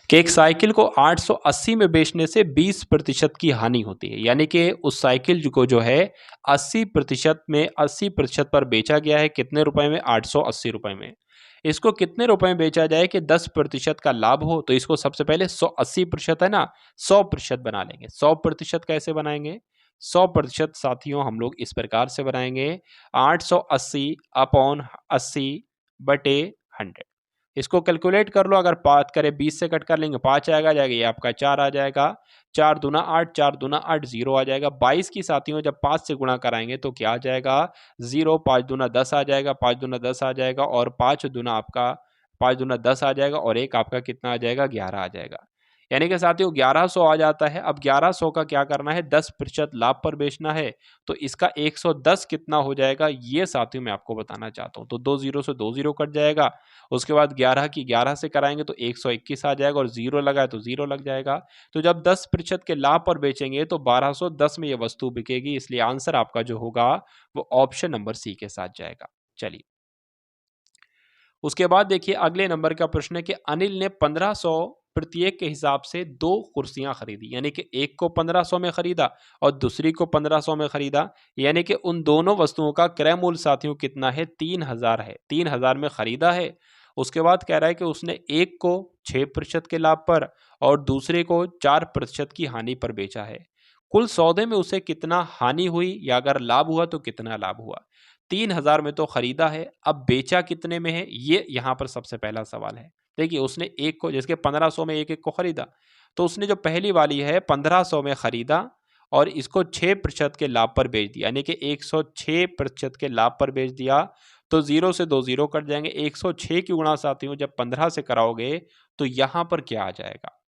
B: कि एक साइकिल को 880 में बेचने से 20% की हानि होती है, यानी कि उस साइकिल को जो है 80% में 80% पर बेचा गया है, कितने रुपए में, 880 रुपए में। इसको कितने रुपए में बेचा जाए कि 10% का लाभ हो, तो इसको सबसे पहले 80% है ना, 100% बना लेंगे। 100% कैसे बनाएंगे, 100% साथियों हम लोग इस प्रकार से बनाएंगे, 880 अपॉन 80/100। इसको कैलकुलेट कर लो, अगर बात करें 20 से कट कर लेंगे 5 आएगा, जाएगा ये आपका 4 आ जाएगा, 4 दूना 8, 4 दूना 8, 0 आ जाएगा। 22 की साथियों जब 5 से गुणा कराएंगे तो क्या आ जाएगा 0, 5 दूना 10 आ जाएगा, 5 दूना 10 आ जाएगा, और 5 दूना आपका 5 दूना 10 आ जाएगा, और एक आपका कितना आ जाएगा 11 आ जाएगा, यानी कि साथियों 1100 आ जाता है। अब 1100 का क्या करना है, 10% लाभ पर बेचना है, तो इसका 110 कितना हो जाएगा, ये साथियों मैं आपको बताना चाहता हूं। तो 2 जीरो से 2 जीरो कट जाएगा, उसके बाद 11 की 11 से कराएंगे तो 121 आ जाएगा, और 0 लगा है तो 0 लग जाएगा। तो जब 10% के लाभ पर बेचेंगे तो 1210 में ये वस्तु बिकेगी, इसलिए आंसर आपका जो होगा वो ऑप्शन नंबर सी के साथ जाएगा। चलिए, उसके बाद देखिए अगले नंबर का प्रश्न है कि अनिल ने 1500 प्रत्येक के हिसाब से 2 कुर्सियां खरीदी, यानी कि एक को 1500 में खरीदा और दूसरी को 1500 में खरीदा, यानी कि उन दोनों वस्तुओं का क्रय मूल्य साथियों कितना है? 3000 है। 3000 में खरीदा है। उसके बाद कह रहा है कि उसने एक को 6% के लाभ पर और दूसरे को 4% की हानि पर बेचा है। कुल सौदे में उसे कितना हानि हुई या अगर लाभ हुआ तो कितना लाभ हुआ? 3000 में तो खरीदा है, अब बेचा कितने में है? ये यहाँ पर सबसे पहला सवाल है। देखिए उसने एक को, जैसे 1500 में एक-एक को खरीदा, तो उसने जो पहली वाली है 1500 में खरीदा और इसको 6% के लाभ पर बेच दिया, यानी कि 106% के लाभ पर बेच दिया। तो 0 से 2 0 कट जाएंगे। 106 की गुणा साथियों जब 15 से कराओगे तो यहाँ पर क्या आ जाएगा?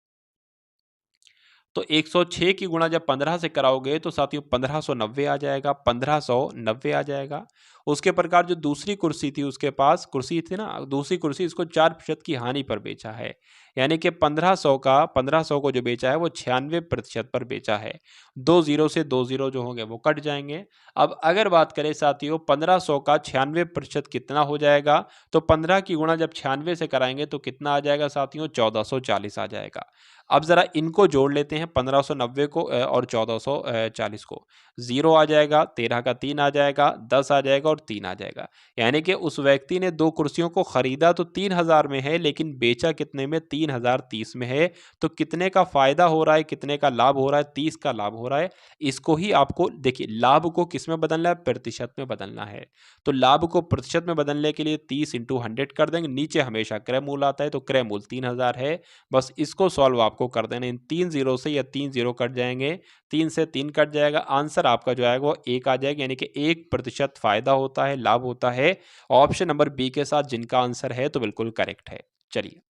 B: तो 106 की गुणा जब 15 से कराओगे तो साथियों 1590 आ जाएगा, 1590 आ जाएगा। उसके प्रकार जो दूसरी कुर्सी थी उसके पास, कुर्सी थी ना, दूसरी कुर्सी, इसको 4% की हानि पर बेचा है, यानी कि 1500 को जो बेचा है वो 96% पर बेचा है। 2 0 से 2 0 जो होंगे वो कट जाएंगे। अब अगर बात करें साथियों 1500 का 96% कितना हो जाएगा, तो 15 की गुणा जब 96 से कराएंगे तो कितना आ जाएगा साथियों? 1440 आ जाएगा। अब जरा इनको जोड़ लेते हैं, 1590 को और 1440 को। 0 आ जाएगा, 13 का 3 आ जाएगा, 10 आ जाएगा और 3 आ जाएगा। यानी कि उस व्यक्ति ने 2 कुर्सियों को खरीदा तो 3000 में है, लेकिन बेचा कितने में? 3030 में है। तो कितने का फायदा हो रहा है, कितने का लाभ हो रहा है? 30 का लाभ हो रहा है। इसको ही आपको देखिए, लाभ को किस में बदलना है? प्रतिशत में बदलना है। तो लाभ को प्रतिशत में बदलने के लिए 30 × 100 कर देंगे। नीचे हमेशा क्रय मूल्य आता है, तो क्रय मूल्य 3000 है। बस इसको सॉल्व आपको कर देना। इन 3 0 से, या 3 0 कट जाएंगे, 3 से 3 कट जाएगा, आंसर आपका जो आएगा वो 1 आ जाएगा, यानी कि 1% फायदा होता है, लाभ होता है। ऑप्शन नंबर बी के साथ जिनका आंसर है तो बिल्कुल करेक्ट है। चलिए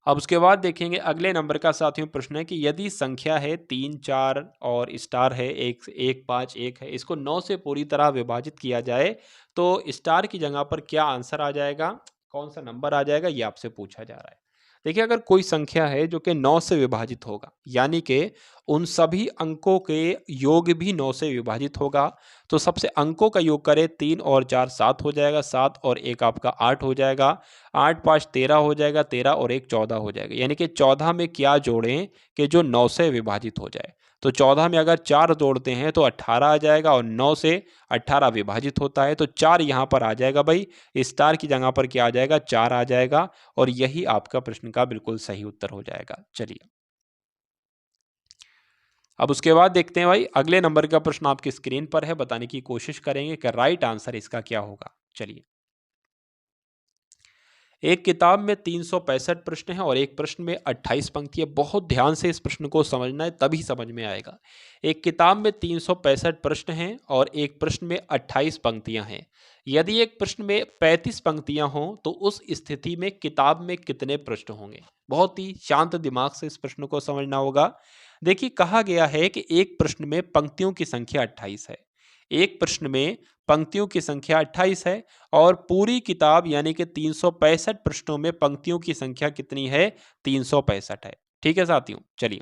B: अब उसके बाद देखेंगे अगले नंबर का साथियों प्रश्न है कि यदि संख्या है 3 4 और स्टार है 1 1 5 1 है, इसको 9 से पूरी तरह विभाजित किया जाए तो स्टार की जगह पर क्या आंसर आ जाएगा, कौन सा नंबर आ जाएगा, ये आपसे पूछा जा रहा है। देखिए अगर कोई संख्या है जो कि 9 से विभाजित होगा, यानी कि उन सभी अंकों के योग भी 9 से विभाजित होगा, तो सबसे अंकों का योग करें, 3 और 4 7 हो जाएगा, 7 और 1 आपका 8 हो जाएगा, 8 5 13 हो जाएगा, 13 और 1 14 हो जाएगा। यानी कि 14 में क्या जोड़ें कि जो 9 से विभाजित हो जाए। तो 14 में अगर 4 जोड़ते हैं तो 18 आ जाएगा और 9 से 18 विभाजित होता है तो 4 यहाँ पर आ जाएगा भाई। स्टार की जगह पर क्या आ जाएगा? 4 आ जाएगा और यही आपका प्रश्न का बिल्कुल सही उत्तर हो जाएगा। चलिए अब उसके बाद देखते हैं भाई, अगले नंबर का प्रश्न आपकी स्क्रीन पर है, बताने की कोशिश करेंगे कि राइट आंसर इसका क्या होगा। चलिए, एक किताब में 365 प्रश्न हैं और एक प्रश्न में 28 पंक्तियां। बहुत ध्यान से इस प्रश्न को समझना है, तभी समझ में आएगा। एक किताब में 365 प्रश्न हैं और एक प्रश्न में 28 पंक्तियां हैं। यदि एक प्रश्न में 35 पंक्तियां हों तो उस स्थिति में किताब में कितने प्रश्न होंगे? बहुत ही शांत दिमाग से इस प्रश्न को समझना होगा। देखिए कहा गया है कि एक प्रश्न में पंक्तियों की संख्या 28 है, एक प्रश्न में पंक्तियों की संख्या 28 है और पूरी किताब यानी कि 365 पृष्ठों में पंक्तियों की संख्या कितनी है? 365 है। ठीक है साथियों, चलिए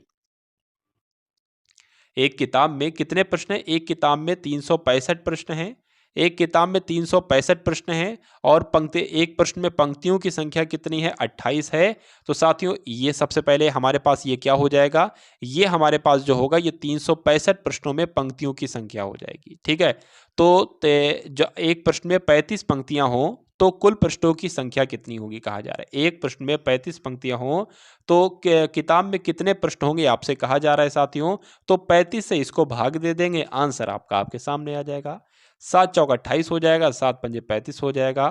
B: एक किताब में कितने प्रश्न हैं? एक किताब में 365 प्रश्न हैं। एक किताब में 365 प्रश्न हैं और पंक्ति, एक प्रश्न में पंक्तियों की संख्या कितनी है? 28 है। तो साथियों ये सबसे पहले हमारे पास ये क्या हो जाएगा? ये हमारे पास जो होगा ये 365 प्रश्नों में पंक्तियों की संख्या हो जाएगी। ठीक है? तो जो एक प्रश्न में 35 पंक्तियां हों तो कुल पृष्ठों की संख्या कितनी होगी कहा जा रहा है। एक प्रश्न में 35 पंक्तियां हों तो किताब में कितने प्रश्न होंगे आपसे कहा जा रहा है साथियों। तो 35 से इसको भाग दे देंगे, आंसर आपका आपके सामने आ जाएगा। 7 चौक 28 हो जाएगा, 7 पंजे 35 हो जाएगा,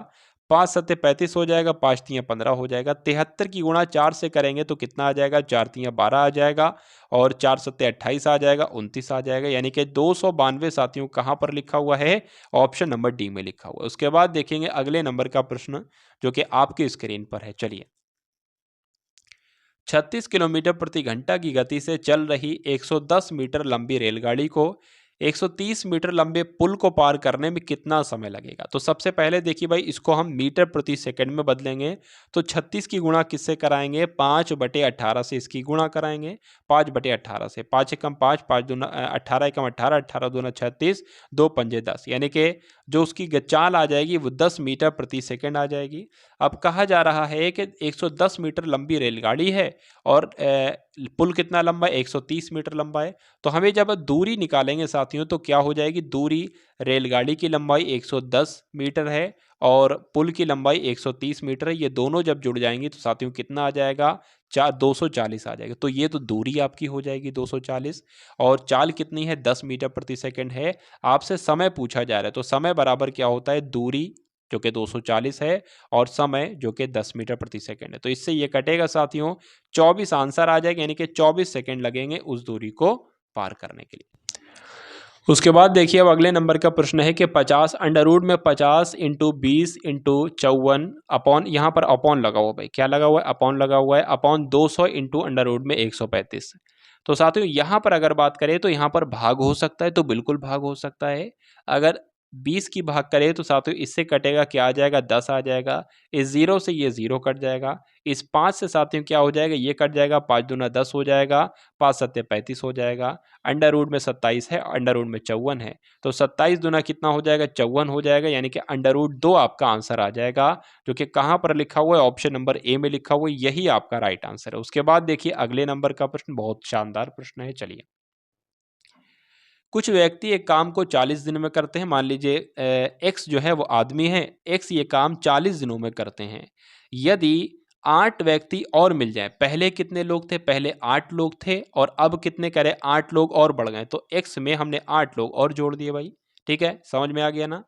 B: 5 सत्ते 35 हो जाएगा, 5 तियां 15 हो जाएगा। 73 की गुणा 4 से करेंगे तो कितना आ जाएगा? 4 तियां 12 आ जाएगा और 4 सत्ते 28 आ जाएगा, 29 आ जाएगा। यानी कि 292 साथियों कहाँ पर लिखा हुआ है? ऑप्शन नंबर डी में लिखा हुआ है। उसके बाद देखेंगे अगले नंबर का प्रश्न जो कि आपकी स्क्रीन पर है। चलिए 36 किलोमीटर प्रति घंटा की गति से चल रही 110 मीटर लंबी रेलगाड़ी को 130 मीटर लंबे पुल को पार करने में कितना समय लगेगा? तो सबसे पहले देखिए भाई, इसको हम मीटर प्रति सेकंड में बदलेंगे। तो 36 की गुणा किससे कराएंगे? 5/18 से इसकी गुणा कराएंगे। 5/18 से 5 एकम 5, 5 दूना 18 एकम 18, 18 दूना 36, 2 पंजे 10, यानी कि जो उसकी चाल आ जाएगी वो 10 मीटर प्रति सेकंड आ जाएगी। अब कहा जा रहा है कि 110 मीटर लंबी रेलगाड़ी है और पुल कितना लंबा है? 130 मीटर लंबा है। तो हमें जब दूरी निकालेंगे साथियों तो क्या हो जाएगी? दूरी, रेलगाड़ी की लंबाई 110 मीटर है और पुल की लंबाई 130 मीटर है। ये दोनों जब जुड़ जाएंगी तो साथियों कितना आ जाएगा? 240 आ जाएगा। तो ये तो दूरी आपकी हो जाएगी 240, और चाल कितनी है? 10 मीटर प्रति सेकंड है। आपसे समय पूछा जा रहा है, तो समय बराबर क्या होता है? दूरी जो कि 240 है और समय जो कि 10 मीटर प्रति सेकंड है। तो इससे ये कटेगा साथियों, 24 आंसर आ जाएगा, यानी कि 24 सेकंड लगेंगे उस दूरी को पार करने के लिए। उसके बाद देखिए, अब अगले नंबर का प्रश्न है कि 50 अंडर रूट में 50 इंटू 20 इंटू 54 अपॉन, यहाँ पर अपॉन लगा हुआ, भाई क्या लगा हुआ है? अपॉन लगा हुआ है, अपॉन 200 इंटू अंडर रूट में 135। तो साथियों यहाँ पर अगर बात करें तो यहाँ पर भाग हो सकता है, तो बिल्कुल भाग हो सकता है। अगर 20 की भाग करें तो साथियों इससे कटेगा, क्या आ जाएगा? 10 आ जाएगा। इस 0 से ये 0 कट जाएगा। इस 5 से साथियों क्या हो जाएगा? ये कट जाएगा। 5 दूना 10 हो जाएगा, 5 सत्ते 35 हो जाएगा। अंडर रूट में 27 है, अंडर रूट में 54 है, तो 27 दूना कितना हो जाएगा? 54 हो जाएगा, यानी कि अंडर रूट 2 आपका आंसर आ जाएगा, जो कि कहाँ पर लिखा हुआ है? ऑप्शन नंबर ए में लिखा हुआ है, यही आपका राइट आंसर है। उसके बाद देखिए अगले नंबर का प्रश्न, बहुत शानदार प्रश्न है। चलिए, कुछ व्यक्ति एक काम को 40 दिन में करते हैं। मान लीजिए एक्स जो है वो आदमी है, एक्स ये काम 40 दिनों में करते हैं। यदि 8 व्यक्ति और मिल जाए, पहले कितने लोग थे? पहले 8 लोग थे और अब कितने करे? 8 लोग और बढ़ गए, तो एक्स में हमने 8 लोग और जोड़ दिए भाई। ठीक है, समझ में आ गया ना?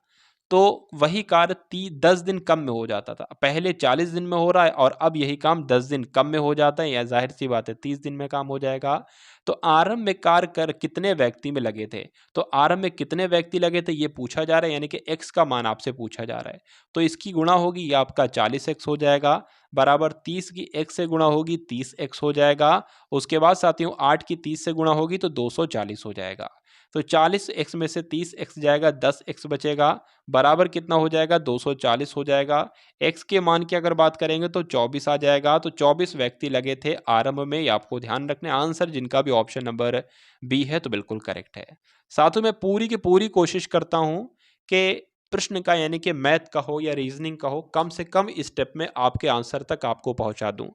B: तो वही कार्य 10 दिन कम में हो जाता था। पहले 40 दिन में हो रहा है और अब यही काम 10 दिन कम में हो जाता है, या जाहिर सी बात है 30 दिन में काम हो जाएगा। तो आरंभ में कार्य कर कितने व्यक्ति में लगे थे? तो आरंभ में कितने व्यक्ति लगे थे ये पूछा जा रहा है, यानी कि एक्स का मान आपसे पूछा जा रहा है। तो इसकी गुणा होगी, ये आपका 40x हो जाएगा, बराबर 30 की x से गुणा होगी, 30x हो जाएगा। उसके बाद साथियों 8 की 30 से गुणा होगी तो 240 हो जाएगा। तो 40x में से 30x जाएगा, 10x बचेगा, बराबर कितना हो जाएगा? 240 हो जाएगा। x के मान की अगर बात करेंगे तो 24 आ जाएगा। तो 24 व्यक्ति लगे थे आरंभ में, ये आपको ध्यान रखना। आंसर जिनका भी ऑप्शन नंबर बी है तो बिल्कुल करेक्ट है। साथों में पूरी की पूरी कोशिश करता हूं कि प्रश्न का, यानी कि मैथ का हो या रीजनिंग का हो, कम से कम स्टेप में आपके आंसर तक आपको पहुंचा दूं,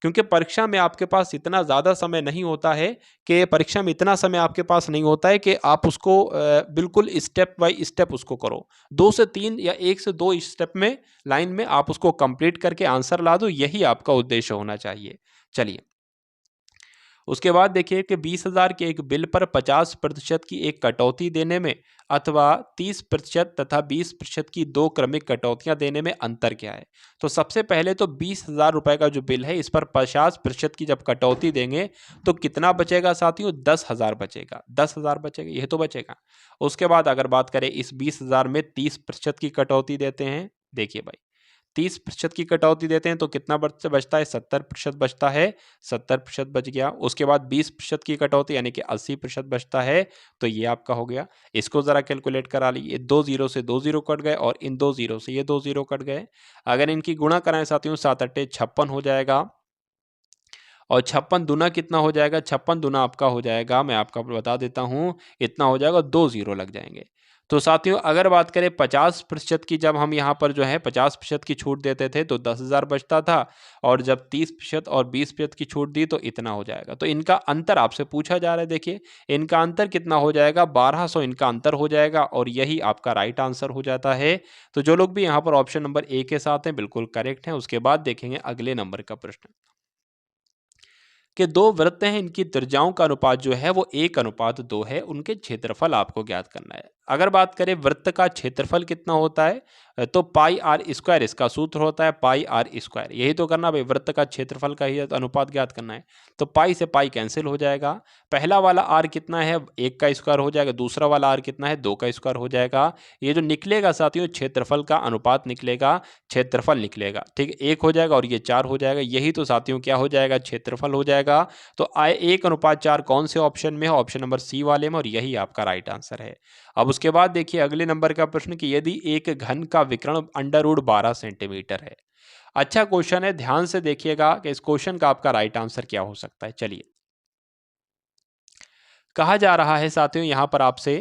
B: क्योंकि परीक्षा में आपके पास इतना ज़्यादा समय नहीं होता है, कि परीक्षा में इतना समय आपके पास नहीं होता है कि आप उसको बिल्कुल स्टेप बाय स्टेप उसको करो। 2 से 3 या 1 से 2 स्टेप में, लाइन में आप उसको कंप्लीट करके आंसर ला दो, यही आपका उद्देश्य होना चाहिए। चलिए, उसके बाद देखिए कि 20,000 के एक बिल पर 50% की एक कटौती देने में अथवा 30% तथा 20% की 2 क्रमिक कटौतियां देने में अंतर क्या है? तो सबसे पहले तो 20,000 रुपए का जो बिल है, इस पर 50% की जब कटौती देंगे तो कितना बचेगा साथियों? 10,000 बचेगा। 10,000 बचेगा, यह तो बचेगा। उसके बाद अगर बात करें इस 20,000 में 30% की कटौती देते हैं, देखिए भाई 30% की कटौती देते हैं तो कितना बचता है? 70% बचता है, 70% बच गया। उसके बाद 20% की कटौती यानी कि 80% बचता है, तो ये आपका हो गया। इसको जरा कैलकुलेट करा लीजिए, 2 जीरो से 2 जीरो कट गए और इन 2 जीरो से ये 2 जीरो कट गए। अगर इनकी गुणा कराएं साथियों, 7 अट्ठे 56 हो जाएगा, और 56 दुना कितना हो जाएगा? 56 दुना आपका हो जाएगा, मैं आपको बता देता हूं, इतना हो जाएगा, 2 जीरो लग जाएंगे। तो साथियों अगर बात करें 50% की, जब हम यहाँ पर जो है 50% की छूट देते थे तो 10,000 बचता था, और जब 30% और 20% की छूट दी तो इतना हो जाएगा। तो इनका अंतर आपसे पूछा जा रहा है, देखिए इनका अंतर कितना हो जाएगा? 1200 इनका अंतर हो जाएगा, और यही आपका राइट आंसर हो जाता है। तो जो लोग भी यहाँ पर ऑप्शन नंबर ए के साथ हैं बिल्कुल करेक्ट हैं। उसके बाद देखेंगे अगले नंबर का प्रश्न, कि 2 वृत्त हैं, इनकी त्रिज्याओं का अनुपात जो है वो 1:2 है, उनके क्षेत्रफल आपको ज्ञात करना है। अगर बात करें वृत्त का क्षेत्रफल कितना होता है, तो पाई आर स्क्वायर इसका सूत्र होता है, पाई आर स्क्वायर। यही तो करना भाई, वृत्त का क्षेत्रफल का ही अनुपात ज्ञात करना है। तो पाई से पाई कैंसिल हो जाएगा। पहला वाला आर कितना है, 1 का स्क्वायर हो जाएगा। दूसरा वाला आर कितना है, 2 का स्क्वायर हो जाएगा। ये जो निकलेगा साथियों, क्षेत्रफल का अनुपात निकलेगा, क्षेत्रफल निकलेगा। ठीक है, 1 हो जाएगा और ये 4 हो जाएगा। यही तो साथियों क्या हो जाएगा, क्षेत्रफल हो जाएगा। तो 1:4 कौन से ऑप्शन में है, ऑप्शन नंबर सी वाले में, और यही आपका राइट आंसर है। अब उसके बाद देखिए अगले नंबर का प्रश्न कि यदि एक घन का विकर्ण √12 सेंटीमीटर है। अच्छा क्वेश्चन है, ध्यान से देखिएगा कि इस क्वेश्चन का आपका राइट आंसर क्या हो सकता है। चलिए, कहा जा रहा है साथियों यहां पर आपसे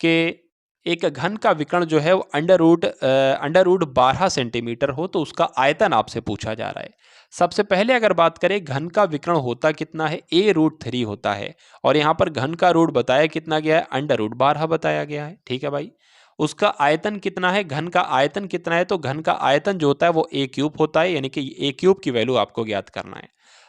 B: कि एक घन का विकर्ण जो है वो √12 सेंटीमीटर हो, तो उसका आयतन आपसे पूछा जा रहा है। सबसे पहले अगर बात करें घन का विकर्ण होता कितना है, a√3 होता है, और यहाँ पर घन का रूट बताया कितना गया है, √12 बताया गया है। ठीक है भाई, उसका आयतन कितना है, घन का आयतन कितना है, तो घन का आयतन जो होता है वो a³ होता है, यानी कि a³ की वैल्यू आपको ज्ञात करना है।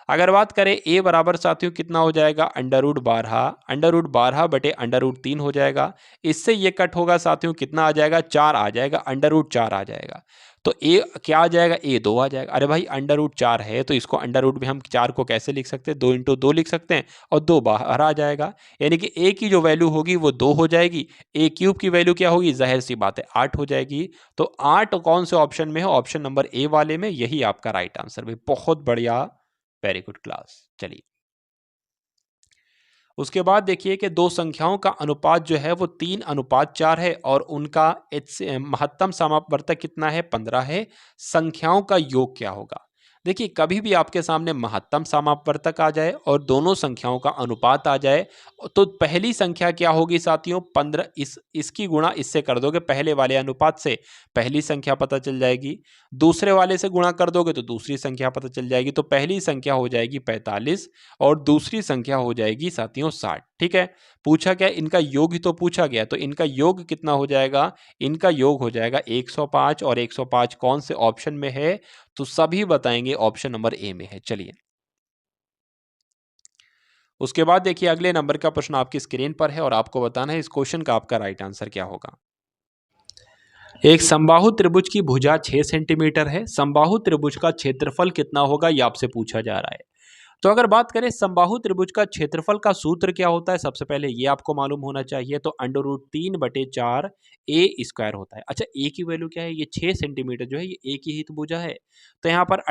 B: अगर बात करें a बराबर साथियों कितना हो जाएगा, √12 बटे √3 हो जाएगा। इससे ये कट होगा साथियों, कितना आ जाएगा, 4 आ जाएगा, √4 आ जाएगा। तो a क्या आ जाएगा, a 2 आ जाएगा। अरे भाई √4 है तो इसको अंडर रूट में हम 4 को कैसे लिख सकते हैं, 2 × 2 लिख सकते हैं, और 2 बाहर आ जाएगा। यानी कि a की जो वैल्यू होगी वो 2 हो जाएगी, a³ की वैल्यू क्या होगी, जाहिर सी बात है 8 हो जाएगी। तो 8 कौन से ऑप्शन में है, ऑप्शन नंबर ए वाले में, यही आपका राइट आंसर। भाई बहुत बढ़िया, वेरी गुड क्लास। चलिए, उसके बाद देखिए कि दो संख्याओं का अनुपात जो है वो 3:4 है, और उनका महत्तम समापवर्तक कितना है, 15 है। संख्याओं का योग क्या होगा। देखिए, कभी भी आपके सामने महत्तम समापवर्तक आ जाए और दोनों संख्याओं का अनुपात आ जाए, तो पहली संख्या क्या होगी साथियों, 15, इसकी गुणा इससे कर दोगे, पहले वाले अनुपात से पहली संख्या पता चल जाएगी। दूसरे वाले से गुणा कर दोगे तो दूसरी संख्या पता चल जाएगी। तो पहली संख्या हो जाएगी 45 और दूसरी संख्या हो जाएगी साथियों 60। ठीक है, पूछा क्या, इनका योग ही तो पूछा गया, तो इनका योग कितना हो जाएगा, इनका योग हो जाएगा 105, और 105 कौन से ऑप्शन में है, तो सभी बताएंगे ऑप्शन नंबर ए में है। चलिए, उसके बाद देखिए अगले नंबर का प्रश्न आपकी स्क्रीन पर है, और आपको बताना है इस क्वेश्चन का आपका राइट आंसर क्या होगा। एक समबाहु त्रिभुज की भुजा 6 सेंटीमीटर है, समबाहु त्रिभुज का क्षेत्रफल कितना होगा, यह आपसे पूछा जा रहा है। तो अगर बात करें समबाहु त्रिभुज का क्षेत्रफल का सूत्र क्या होता है, सबसे पहले ये आपको मालूम होना चाहिए। तो √3/4 a² होता है। अच्छा, a की वैल्यू क्या है, ये 6 सेंटीमीटर जो है ये a की ही तो भुजा है। तो यहाँ पर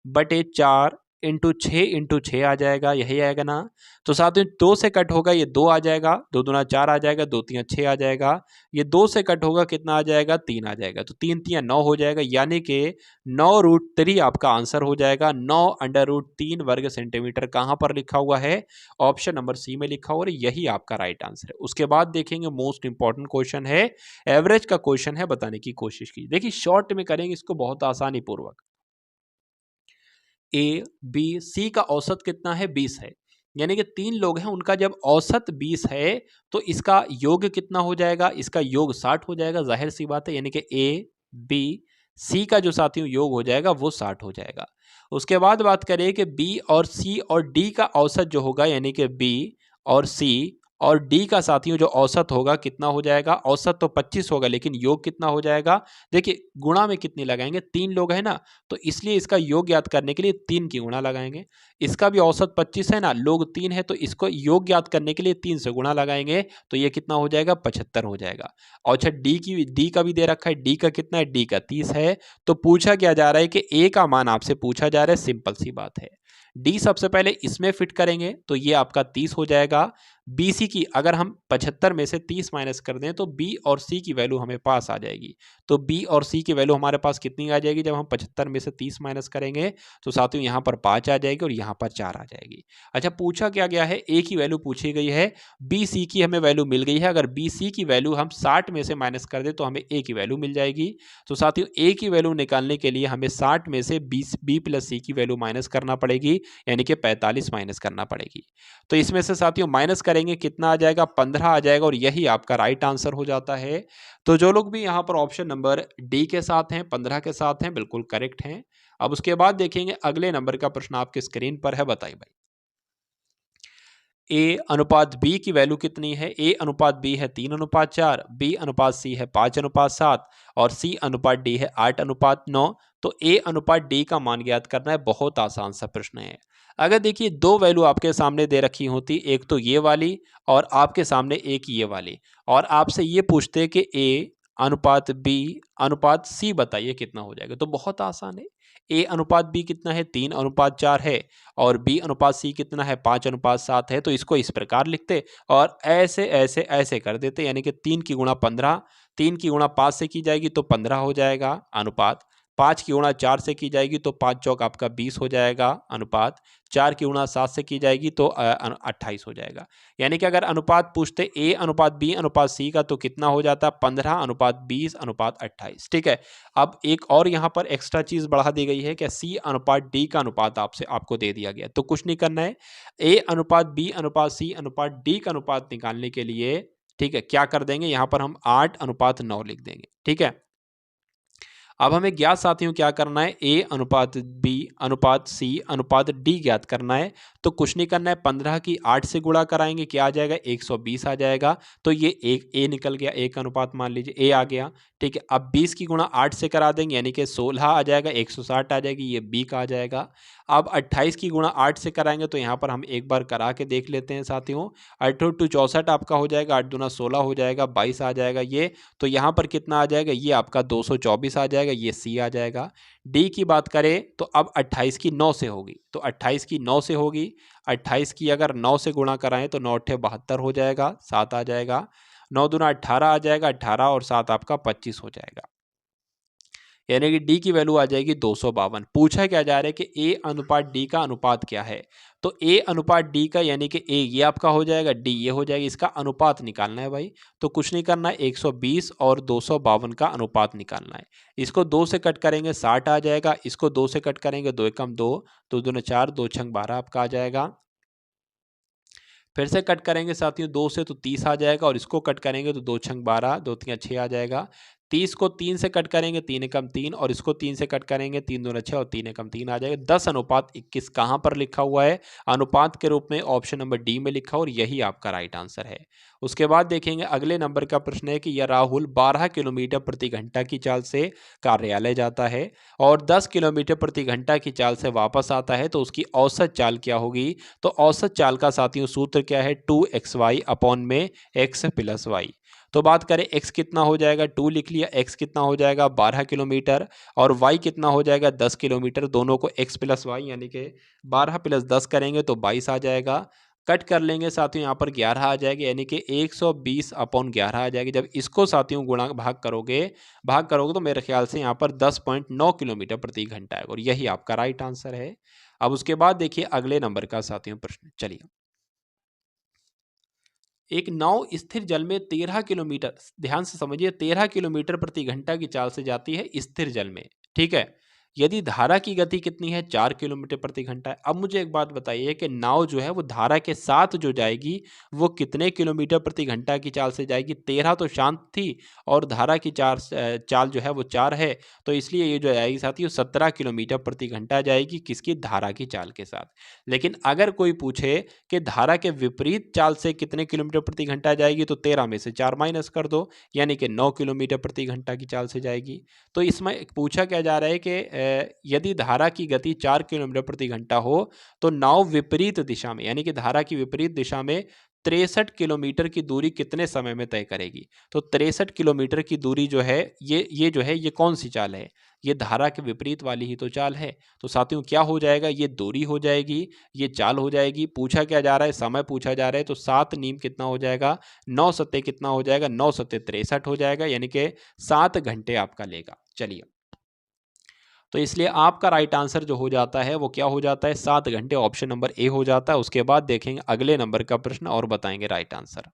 B: √4 इंटू 6 आ जाएगा, यही आएगा ना। तो साथ में 2 से कट होगा, ये 2 आ जाएगा, 2 दूना 4 आ जाएगा, 2 3 6 आ जाएगा। ये 2 से कट होगा, कितना आ जाएगा, 3 आ जाएगा। तो 3 3 9 हो जाएगा, यानी कि 9√3 आपका आंसर हो जाएगा। 9√3 वर्ग सेंटीमीटर कहाँ पर लिखा हुआ है, ऑप्शन नंबर सी में लिखा हुआ है, यही आपका राइट आंसर है। उसके बाद देखेंगे मोस्ट इंपॉर्टेंट क्वेश्चन है, एवरेज का क्वेश्चन है, बताने की कोशिश कीजिए। देखिए शॉर्ट में करेंगे इसको बहुत आसानी पूर्वक। ए बी सी का औसत कितना है, 20 है। यानी कि 3 लोग हैं, उनका जब औसत 20 है तो इसका योग कितना हो जाएगा, इसका योग 60 हो जाएगा, जाहिर सी बात है। यानी कि ए बी सी का जो साथियों योग हो जाएगा वो 60 हो जाएगा। उसके बाद बात करें कि बी और सी और डी का औसत जो होगा, यानी कि बी और सी और डी का साथियों जो औसत होगा कितना हो जाएगा, औसत तो 25 होगा, लेकिन योग कितना हो जाएगा। देखिए गुणा में कितनी लगाएंगे, 3 लोग हैं ना, तो इसलिए इसका योग ज्ञात करने के लिए 3 की गुणा लगाएंगे। इसका भी औसत 25 है ना, लोग 3 है, तो इसको योग ज्ञात करने के लिए 3 से गुणा लगाएंगे, तो ये कितना हो जाएगा, 75 हो जाएगा। और अच्छा, डी का भी दे रखा है, डी का कितना है, डी का 30 है। तो पूछा क्या जा रहा है कि ए का मान आपसे पूछा जा रहा है, सिंपल सी बात है। डी सबसे पहले इसमें फिट करेंगे तो ये आपका 30 हो जाएगा। बी सी की अगर हम 75 में से 30 माइनस कर दें तो बी और सी की वैल्यू हमें पास आ जाएगी। तो बी और सी की वैल्यू हमारे पास कितनी आ जाएगी, जब हम 75 में से 30 माइनस करेंगे तो साथियों यहाँ पर 5 आ जाएगी और यहाँ पर 4 आ जाएगी। अच्छा, पूछा क्या गया है, ए की वैल्यू पूछी गई है, बी सी की हमें वैल्यू मिल गई है। अगर बी सी की वैल्यू हम 60 में से माइनस कर दें तो हमें ए की वैल्यू मिल जाएगी। तो साथियों ए की वैल्यू निकालने के लिए हमें 60 में से बी प्लस सी की वैल्यू माइनस करना पड़ेगी, यानी कि 45 माइनस करना पड़ेगी। तो इसमें से साथियों माइनस करेंगे, कितना आ जाएगा, 15 आ जाएगा, और यही आपका राइट आंसर हो जाता है। तो जो लोग भी यहाँ पर ऑप्शन नंबर डी के साथ हैं, 15 के साथ हैं, बिल्कुल करेक्ट हैं। अब उसके बाद देखेंगे अगले नंबर का प्रश्न आपके स्क्रीन पर है, बताइए भाई। ए अनुपात बी की वैल्यू कितनी है? ए अनुपात बी है 3:4, बी अनुपात सी है 5:7 और सी अनुपात डी है 8:9। तो ए अनुपात डी का मान ज्ञात करना है। बहुत आसान सा प्रश्न है। अगर देखिए दो वैल्यू आपके सामने दे रखी होती, एक तो ये वाली और आपके सामने एक ये वाली, और आपसे ये पूछते कि ए अनुपात बी अनुपात सी बताइए कितना हो जाएगा, तो बहुत आसान है। ए अनुपात बी कितना है? 3:4 है और बी अनुपात सी कितना है? 5:7 है। तो इसको इस प्रकार लिखते और ऐसे ऐसे ऐसे कर देते, यानी कि 3 की गुणा 15, 3 की गुणा 5 से की जाएगी तो 15 हो जाएगा अनुपात, 5 की गुणा 4 से की जाएगी तो 5 चौक आपका 20 हो जाएगा अनुपात, 4 की गुणा 7 से की जाएगी तो 28 हो जाएगा। यानी कि अगर अनुपात पूछते ए अनुपात बी अनुपात सी का तो कितना हो जाता? 15:20:28। ठीक है। अब एक और यहाँ पर एक्स्ट्रा चीज बढ़ा दी गई है कि सी अनुपात डी का अनुपात आपको दे दिया गया, तो कुछ नहीं करना है। ए अनुपात बी अनुपात सी अनुपात डी का अनुपात निकालने के लिए, ठीक है, क्या कर देंगे, यहाँ पर हम 8:9 लिख देंगे। ठीक है। अब हमें ज्ञात साथियों क्या करना है? ए अनुपात बी अनुपात सी अनुपात डी ज्ञात करना है। तो कुछ नहीं करना है, 15 की 8 से गुणा कराएंगे, क्या आ जाएगा? 120 आ जाएगा। तो ये एक ए निकल गया, एक अनुपात मान लीजिए ए आ गया। ठीक है। अब 20 की गुणा 8 से करा देंगे, यानी कि 16 आ जाएगा, 160 आ जाएगी, ये बी का आ जाएगा। अब 28 की गुणा 8 से कराएंगे, तो यहाँ पर हम एक बार करा के देख लेते हैं साथियों। 8 × 2 64 आपका हो जाएगा, 8 दूना 16 हो जाएगा, 22 आ जाएगा ये। तो यहाँ पर कितना आ जाएगा? ये आपका 224 आ जाएगा, ये सी आ जाएगा। डी की बात करें तो अब 28 की 9 से होगी, तो 28 की 9 से होगी, 28 की अगर 9 से गुणा कराएं तो 9 × 72 हो जाएगा, 7 आ जाएगा, 9 दूना 18 आ जाएगा, 18 और 7 आपका 25 हो जाएगा। यानी कि डी की वैल्यू आ जाएगी 252। पूछा क्या जा रहा है कि ए अनुपात डी का अनुपात क्या है? तो ए अनुपात डी का, यानी कि ए ये आपका हो जाएगा, डी ये हो जाएगा, इसका अनुपात निकालना है भाई। तो कुछ नहीं करना है, 120 और 252 का अनुपात निकालना है। इसको 2 से कट करेंगे 60 आ जाएगा, इसको 2 से कट करेंगे 2 एकम 2, 2 दूना 4, 2 छंग 12 आपका आ जाएगा। फिर से कट करेंगे साथियों 2 से तो 30 आ जाएगा, और इसको कट करेंगे तो 2 छंग 12, 2 तियां 6 आ जाएगा। 30 को 3 से कट करेंगे 3 एकम 3, और इसको 3 से कट करेंगे 3 दूना 6 और 3 एकम 3 आ जाएगा। 10:21 कहाँ पर लिखा हुआ है? अनुपात के रूप में ऑप्शन नंबर डी में लिखा, और यही आपका राइट आंसर है। उसके बाद देखेंगे अगले नंबर का प्रश्न है कि यह राहुल 12 किलोमीटर प्रति घंटा की चाल से कार्यालय जाता है और 10 किलोमीटर प्रति घंटा की चाल से वापस आता है, तो उसकी औसत चाल क्या होगी? तो औसत चाल का साथियों सूत्र क्या है? 2xy अपॉन में x प्लस वाई। तो बात करें x कितना हो जाएगा, 2 लिख लिया, x कितना हो जाएगा 12 किलोमीटर, और y कितना हो जाएगा 10 किलोमीटर। दोनों को x प्लस वाई यानी कि 12 प्लस 10 करेंगे तो 22 आ जाएगा। कट कर लेंगे साथियों, यहाँ पर 11 आ जाएगा, यानी कि 120 अपॉन 11 आ जाएगी। जब इसको साथियों गुणा भाग करोगे तो मेरे ख्याल से यहाँ पर 10.9 किलोमीटर प्रति घंटा है, और यही आपका राइट आंसर है। अब उसके बाद देखिए अगले नंबर का साथियों प्रश्न। चलिए, एक नाव स्थिर जल में 13 किलोमीटर, ध्यान से समझिए, 13 किलोमीटर प्रति घंटा की चाल से जाती है स्थिर जल में। ठीक है। यदि धारा की गति कितनी है? 4 किलोमीटर प्रति घंटा है। अब मुझे एक बात बताइए कि नाव जो है वो धारा के साथ जो जाएगी वो कितने किलोमीटर प्रति घंटा की चाल से जाएगी? 13 तो शांत थी और धारा की चाल जो है वो 4 है, तो इसलिए ये जो जाएगी साथी वो 17 किलोमीटर प्रति घंटा जाएगी, किसकी? धारा की चाल के साथ। लेकिन अगर कोई पूछे कि धारा के विपरीत चाल से कितने किलोमीटर प्रति घंटा जाएगी, तो 13 में से 4 माइनस कर दो, यानी कि 9 किलोमीटर प्रति घंटा की चाल से जाएगी। तो इसमें पूछा क्या जा रहा है कि यदि धारा की गति 4 किलोमीटर प्रति घंटा हो तो नाव विपरीत दिशा में, यानी कि धारा की विपरीत दिशा में 63 किलोमीटर की दूरी कितने समय में तय करेगी? तो 63 किलोमीटर की दूरी जो है ये जो है ये कौन सी चाल है? ये धारा के विपरीत वाली ही तो चाल है। तो साथियों क्या हो जाएगा? ये दूरी हो जाएगी, ये चाल हो जाएगी। पूछा क्या जा रहा है? समय पूछा जा रहा है। तो 7 नीम कितना हो जाएगा? 9 सत्ते कितना हो जाएगा? 9 सत्ते 63 हो जाएगा, यानी कि 7 घंटे आपका लेगा। चलिए, तो इसलिए आपका राइट आंसर जो हो जाता है वो क्या हो जाता है? 7 घंटे, ऑप्शन नंबर ए हो जाता है। उसके बाद देखेंगे अगले नंबर का प्रश्न और बताएंगे राइट आंसर।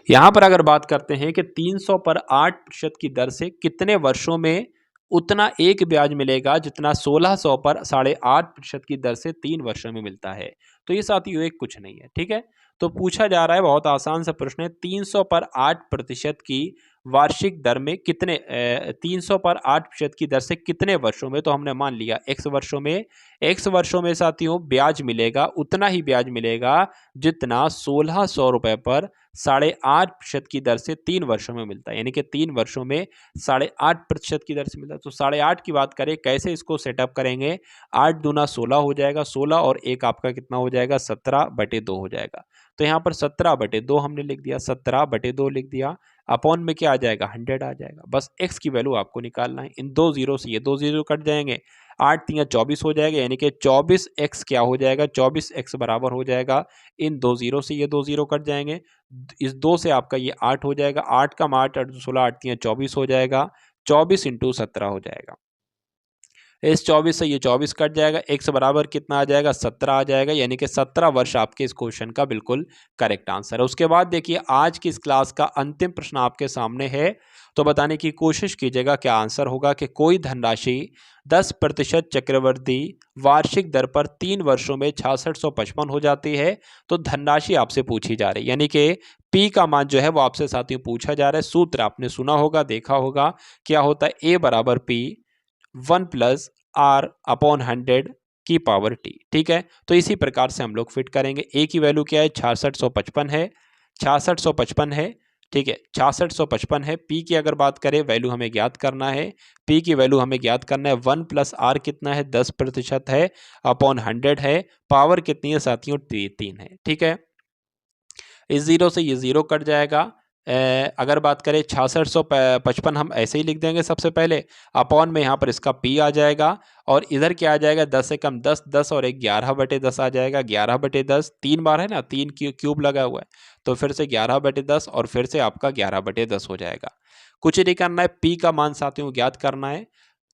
B: यहां पर अगर बात करते हैं कि 300 पर 8% की दर से कितने वर्षों में उतना एक ब्याज मिलेगा जितना 1600 पर 8.5% की दर से 3 वर्षों में मिलता है। तो ये साथियों एक कुछ नहीं है। ठीक है। तो पूछा जा रहा है, बहुत आसान सा प्रश्न है, 300 पर 8% की वार्षिक दर में कितने 300 पर 8% की दर से कितने वर्षों में, तो हमने मान लिया x वर्षों में साथियों ब्याज मिलेगा, उतना ही ब्याज मिलेगा जितना 1600 रुपए पर 8.5% की दर से 3 वर्षों में मिलता है, यानी कि 3 वर्षों में 8.5% की दर से मिलता है। तो 8.5 की बात करें, कैसे इसको सेटअप करेंगे, 8 दूना 16 हो जाएगा, 16 और 1 आपका कितना हो जाएगा, 17/2 हो जाएगा। तो यहाँ पर 17/2 हमने लिख दिया, 17/2 लिख दिया, अपॉन में क्या आ जाएगा, 100 आ जाएगा। बस x की वैल्यू आपको निकालना है, इन दो जीरो से ये दो जीरो कट जाएंगे, 8 तिया 24 हो जाएगा, यानी कि 24x क्या हो जाएगा, 24x बराबर हो जाएगा, इन दो जीरो से ये दो जीरो कट जाएंगे, इस 2 से आपका ये 8 हो जाएगा, 8 का 8 8 16 8 तिया 24 हो जाएगा, 24 × 17 हो जाएगा। इस 24 से ये 24 कट जाएगा, x बराबर कितना आ जाएगा, 17 आ जाएगा, यानी कि 17 वर्ष आपके इस क्वेश्चन का बिल्कुल करेक्ट आंसर है। उसके बाद देखिए आज की इस क्लास का अंतिम प्रश्न आपके सामने है, तो बताने की कोशिश कीजिएगा क्या आंसर होगा कि कोई धनराशि 10% चक्रवृद्धि वार्षिक दर पर 3 वर्षों में 6655 हो जाती है, तो धनराशि आपसे पूछी जा रही है, यानी कि P का मान जो है वो आपसे साथियों पूछा जा रहा है। सूत्र आपने सुना होगा, देखा होगा, क्या होता है, A बराबर P 1+R/100 की पावर t, ठीक है। तो इसी प्रकार से हम लोग फिट करेंगे। ए की वैल्यू क्या है, 6655 है, 6655 है, ठीक है, 6655 है। पी की अगर बात करें, वैल्यू हमें ज्ञात करना है, पी की वैल्यू हमें ज्ञात करना है, 1+R कितना है, 10% है, अपॉन 100 है, पावर कितनी है साथियों, 3 है, ठीक है। इस जीरो से ये जीरो कट जाएगा। अगर बात करें 6655 हम ऐसे ही लिख देंगे सबसे पहले, अपॉन में यहाँ पर इसका P आ जाएगा, और इधर क्या आ जाएगा, 10 से कम 10, 10 और 1 11/10 आ जाएगा, 11/10 3 बार है ना, 3 क्यूब लगा हुआ है, तो फिर से 11/10 और फिर से आपका 11/10 हो जाएगा। कुछ नहीं करना है, P का मान साथियों ज्ञात करना है।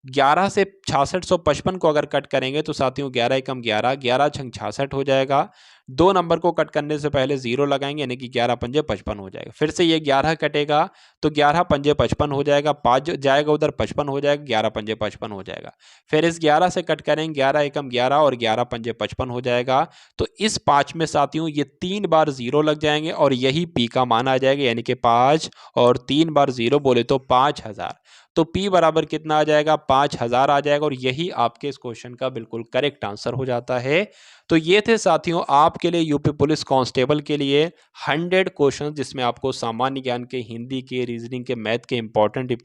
B: 11 से 6655 को अगर कट करेंगे तो साथियों 11 एकम 11, 11 छंग 66 हो जाएगा। 2 नंबर को कट करने से पहले जीरो लगाएंगे, यानी कि 11 पंजे 55 हो जाएगा। फिर से ये 11 कटेगा तो 11 पंजे 55 हो जाएगा, 5 जाएगा उधर 55 हो जाएगा, 11 पंजे 55 हो जाएगा। फिर इस 11 से कट करेंगे, 11 एकम 11 और 11 पंजे 55 हो जाएगा। तो इस 5 में साथियों ये 3 बार जीरो लग जाएंगे और यही P का मान आ जाएगा, यानी कि 5 और 3 बार जीरो बोले तो 5000। तो P बराबर कितना आ जाएगा, 5000 आ जाएगा, और यही आपके इस क्वेश्चन का बिल्कुल करेक्ट आंसर हो जाता है। तो ये थे साथियों आपके लिए यूपी पुलिस कांस्टेबल के लिए 100 क्वेश्चन, जिसमें आपको सामान्य ज्ञान के, हिंदी के, रीजनिंग के, मैथ के इंपॉर्टेंट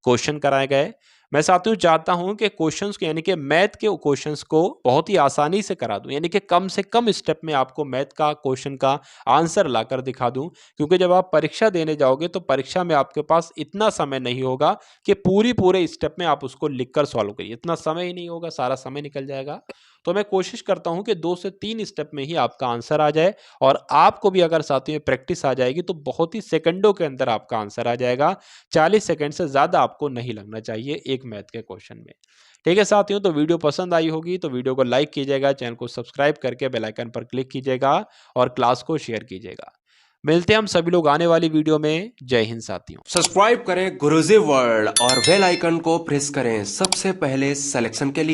B: क्वेश्चन कराए गए। मैं साथियों चाहता हूं कि क्वेश्चंस को, यानी कि मैथ के क्वेश्चंस को बहुत ही आसानी से करा दूं, यानी कि कम से कम स्टेप में आपको मैथ का क्वेश्चन का आंसर लाकर दिखा दूं, क्योंकि जब आप परीक्षा देने जाओगे तो परीक्षा में आपके पास इतना समय नहीं होगा कि पूरे स्टेप में आप उसको लिखकर सॉल्व करिए, इतना समय ही नहीं होगा, सारा समय निकल जाएगा। तो मैं कोशिश करता हूं कि 2 से 3 स्टेप में ही आपका आंसर आ जाए, और आपको भी अगर साथियों में प्रैक्टिस आ जाएगी तो बहुत ही सेकंडों के अंदर आपका आंसर आ जाएगा। 40 सेकंड से ज्यादा आपको नहीं लगना चाहिए एक मैथ के क्वेश्चन में। ठीक है साथियों, तो वीडियो पसंद आई होगी तो वीडियो को लाइक कीजिएगा, चैनल को सब्सक्राइब करके बेल आइकन पर क्लिक कीजिएगा और क्लास को शेयर कीजिएगा। मिलते हैं हम सभी लोग आने वाली वीडियो में। जय हिंद साथियों।
A: सब्सक्राइब करें गुरुजी वर्ल्ड और बेल आइकन को प्रेस करें सबसे पहले सिलेक्शन के लिए।